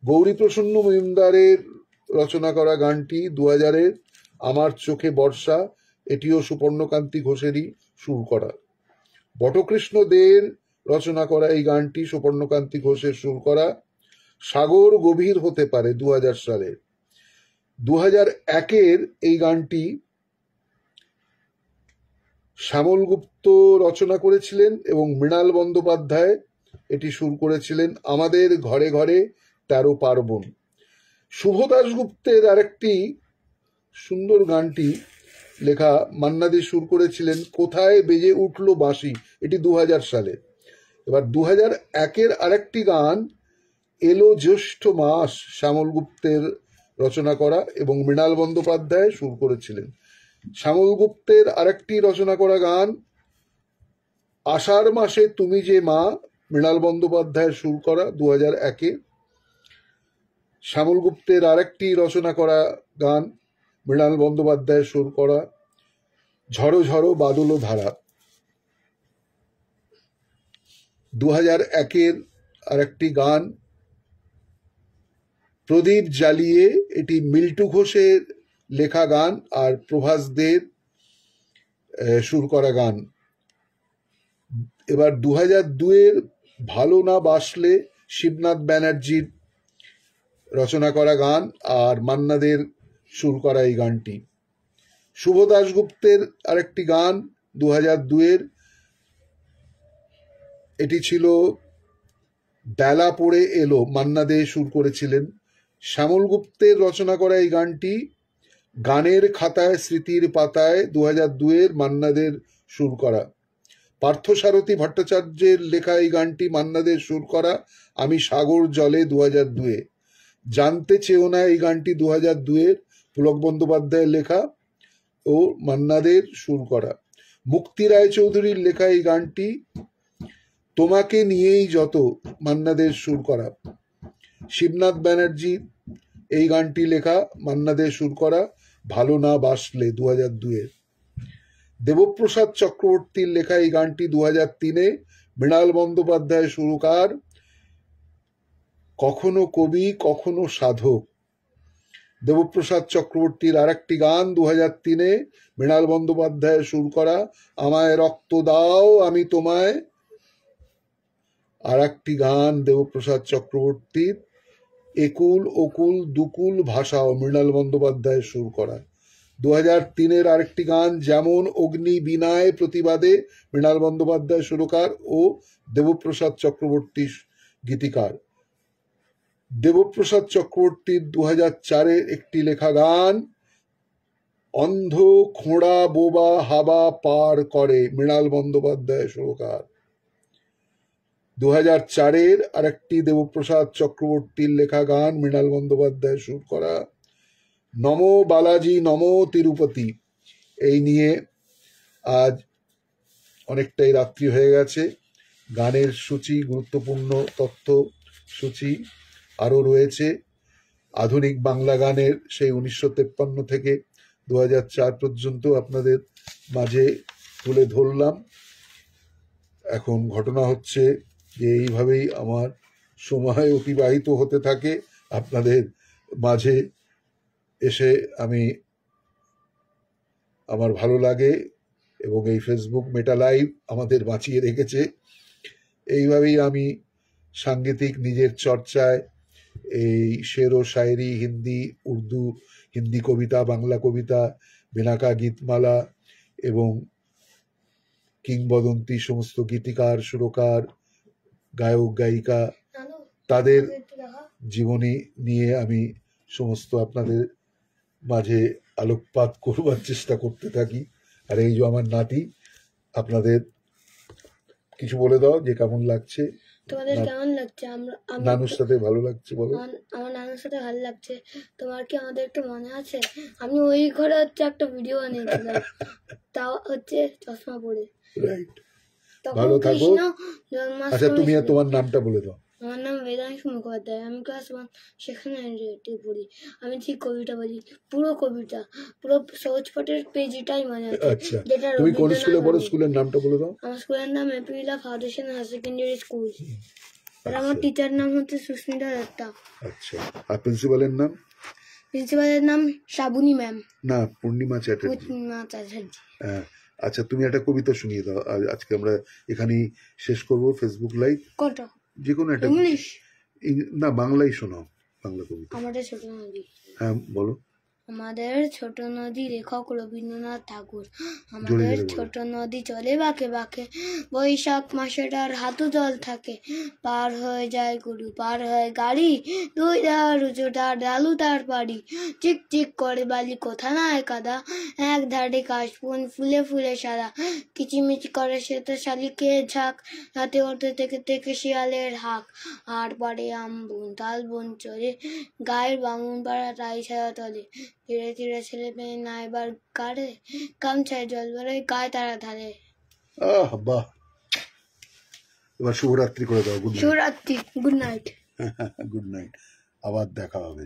গৌরী প্রসন্ন মজুমদারের রচনা করা গানটি 2000-এর, আমার চোখে বর্ষা, এটিও সুপর্ণকান্তি ঘোষেরই সুর করা। বটকৃষ্ণ দের রচনা করা এই গানটি, সুপর্ণকান্তি ঘোষের সুর করা, সাগর গভীর হতে পারে, 2000 সালের। 2001-এর এই গানটি শ্যামল গুপ্ত রচনা করেছিলেন এবং মৃণাল বন্দ্যোপাধ্যায় এটি সুর করেছিলেন, আমাদের ঘরে ঘরে 13 পার্বণ। শুভ দাশগুপ্তের আরেকটি সুন্দর গানটি লেখা, মান্না দে সুর করেছিলেন, কোথায় বেজে উঠলো বাঁশি, এটি 2000 সালে। এবার 2001-এর আরেকটি গান, এলো জ্যৈষ্ঠ মাস, শ্যামল গুপ্তের রচনা করা এবং মৃণাল বন্দ্যোপাধ্যায় সুর করেছিলেন। শ্যামল গুপ্তের আরেকটি রচনা করা গান, আষাঢ় মাসে তুমি যে মা, মৃণাল বন্দ্যোপাধ্যায়ের সুর করা, 2001-এ। শ্যামল গুপ্তের আরেকটি রচনা করা গান, মৃণাল বন্দ্যোপাধ্যায়ের সুর করা, ঝড়ো ঝড়ো বাদল ধারা। 2001-এর আরেকটি গান, প্রদীপ জ্বালিয়ে, এটি মিল্টু ঘোষের লেখা গান আর প্রভাস দের সুর করা গান। এবার 2002-এর ভালো না বাসলে শিবনাথ ব্যানার্জির রচনা করা গান আর মান্না দের সুর করা এই গানটি। শুভ দাশগুপ্তের আরেকটি গান 2002-এর, এটি ছিল বেলা পড়ে এলো, মান্না দে সুর করেছিলেন। শ্যামল গুপ্তের রচনা করা এই গানটি গানের খাতায় স্মৃতির পাতায় 2002-এর মান্না দের সুর করা। পার্থসারথী ভট্টাচার্যের লেখা এই গানটি মান্না দের সুর করা আমি সাগর জলে 2002-এ। জানতে চেও না এই গানটি 2002-এর পুলক বন্দ্যোপাধ্যায়ের লেখা ও মান্না দের সুর করা। মুক্তি রায়চৌধুরীর লেখা এই গানটি তোমাকে নিয়েই যত, মান্না দের সুর করা। শিবনাথ ব্যানার্জি এই গানটি লেখা, মান্না দের সুর করা ভালো না বাসলে 2002-এর। দেবপ্রসাদ চক্রবর্তীর লেখা এই গানটি 2003-এ, মৃণাল বন্দ্যোপাধ্যায় সুরকার, কখনো কবি কখনো সাধক। দেবপ্রসাদ চক্রবর্তীর আরেকটি গান 2003-এ, মৃণাল বন্দ্যোপাধ্যায় সুর করা আমায় রক্ত দাও আমি তোমায়। আর একটি গান দেবপ্রসাদ চক্রবর্তীর একুল ওকুল দুকুল ভাষাও, মৃণাল বন্দ্যোপাধ্যায় সুর করা। 2003-এর আরেকটি গান যেমন অগ্নি বিনায় প্রতিবাদে, মৃণাল বন্দ্যোপাধ্যায় সুরকার ও দেবপ্রসাদ চক্রবর্তী গীতিকার। দেবপ্রসাদ চক্রবর্তীর 2004-এর একটি লেখা গান অন্ধ খোঁড়া বোবা হাবা পার করে, মৃণাল বন্দ্যোপাধ্যায় সুরকার। 2004-এর আরেকটি দেবপ্রসাদ চক্রবর্তীর লেখা গান, মৃণাল বন্দ্যোপাধ্যায় সুর করা নমো বালাজি নমো তিরুপতি। এই নিয়ে আজ অনেকটাই রাত্রি হয়ে গেছে। গানের সূচি, গুরুত্বপূর্ণ তথ্য সূচি আরও রয়েছে। আধুনিক বাংলা গানের সেই 1953 থেকে 2004 পর্যন্ত আপনাদের মাঝে তুলে ধরলাম। এখন ঘটনা হচ্ছে যে এইভাবেই আমার সময় অতিবাহিত হতে থাকে আপনাদের মাঝে এসে। আমি আমার ভালো লাগে এবং এই ফেসবুক মেটা লাইভ আমাদের বাঁচিয়ে রেখেছে। এইভাবেই আমি সাংগীতিক নিজের চর্চায় এই শের ও শায়েরি, হিন্দি উর্দু, হিন্দি কবিতা, বাংলা কবিতা, বেনাকা গীতমালা এবং কিংবদন্তি সমস্ত গীতিকার, সুরকার, গায়ক গায়িকা, তাদের জীবনী নিয়ে আমি সমস্ত আপনাদের মাঝে আলোকপাত করবার চেষ্টা করতে থাকি। আর এই যে আমার নাতি, আপনাদের কিছু বলে দাও যে কেমন লাগছে। তোমাদের কেমন লাগছে? নানুর সাথে ভালো লাগছে বলো। আমার নানুর সাথে ভালো লাগছে। তোমার কি আমাদেরকে মনে আছে? আমি ওই ঘরে হচ্ছে একটা ভিডিও বানিয়েছিলাম, তাও হচ্ছে চশমা পরে। রাইট, ভালো থাকো। আচ্ছা তুমি তোমার নামটা বলে দাও। আমার নাম বেদাংশু মুখোপাধ্যায়। আমি ক্লাস 1 সেখানে পড়ি। আমি ঠিক কবিতা বলি, পুরো কবিতা, পুরো সহজ পাঠের পেজটাই মনে আছে। আচ্ছা, তুমি কোন স্কুলে পড়ো? স্কুলের নামটা বলে দাও। আমার স্কুলের নাম এপ্রিলা ফাউন্ডেশন হায়ার সেকেন্ডারি স্কুল। আর আমার টিচার নাম হচ্ছে সুস্মিতা দত্তা। আচ্ছা, আর প্রিন্সিপালের নাম? প্রিন্সিপালের নাম শ্রাবণী ম্যাম। না, পূর্ণিমা চ্যাটার্জি। পূর্ণিমা চ্যাটার্জি। হ্যাঁ, আচ্ছা তুমি একটা কবিতা শুনিয়ে দাও। আজকে আমরা এখানেই শেষ করব ফেসবুক লাইভ। কোনটা? যে কোনো একটা। ইংলিশ না, বাংলাই শোনাও, বাংলা কবিতা। আমাদের ছোট নদী। হ্যাঁ বলো। আমাদের ছোট নদী, লেখক রবীন্দ্রনাথ ঠাকুর। আমাদের ছোট নদী চলে বাঁকে বাঁকে, বৈশাখ মাসে তার হাঁটু জল থাকে। পার হয়ে যায় গরু, পার হয় গাড়ি, দুই ধার উঁচু তার ডালু তার পাড়ি। চিক চিক করে বালি কোথা নাই কাদা, এক ধারে কাশবন ফুলে ফুলে সাদা। কিচিমিচি করে সে তো শালিকের ঝাঁক, রাতে ওঠে থেকে থেকে শিয়ালের হাঁক। আর পারে আম বন তাল বন চলে, গায়ের বামুন পাড়া তাই ছায়া তলে। ধীরে ধীরে ছেলে মেয়ে নাইবার কারে, গামছায় জল বেরোয় গায়ে তারা ধারে। বাহ, এবার শুভরাত্রি করে দাও। শুভরাত্রি, গুড নাইট। গুড নাইট, আবার দেখা হবে।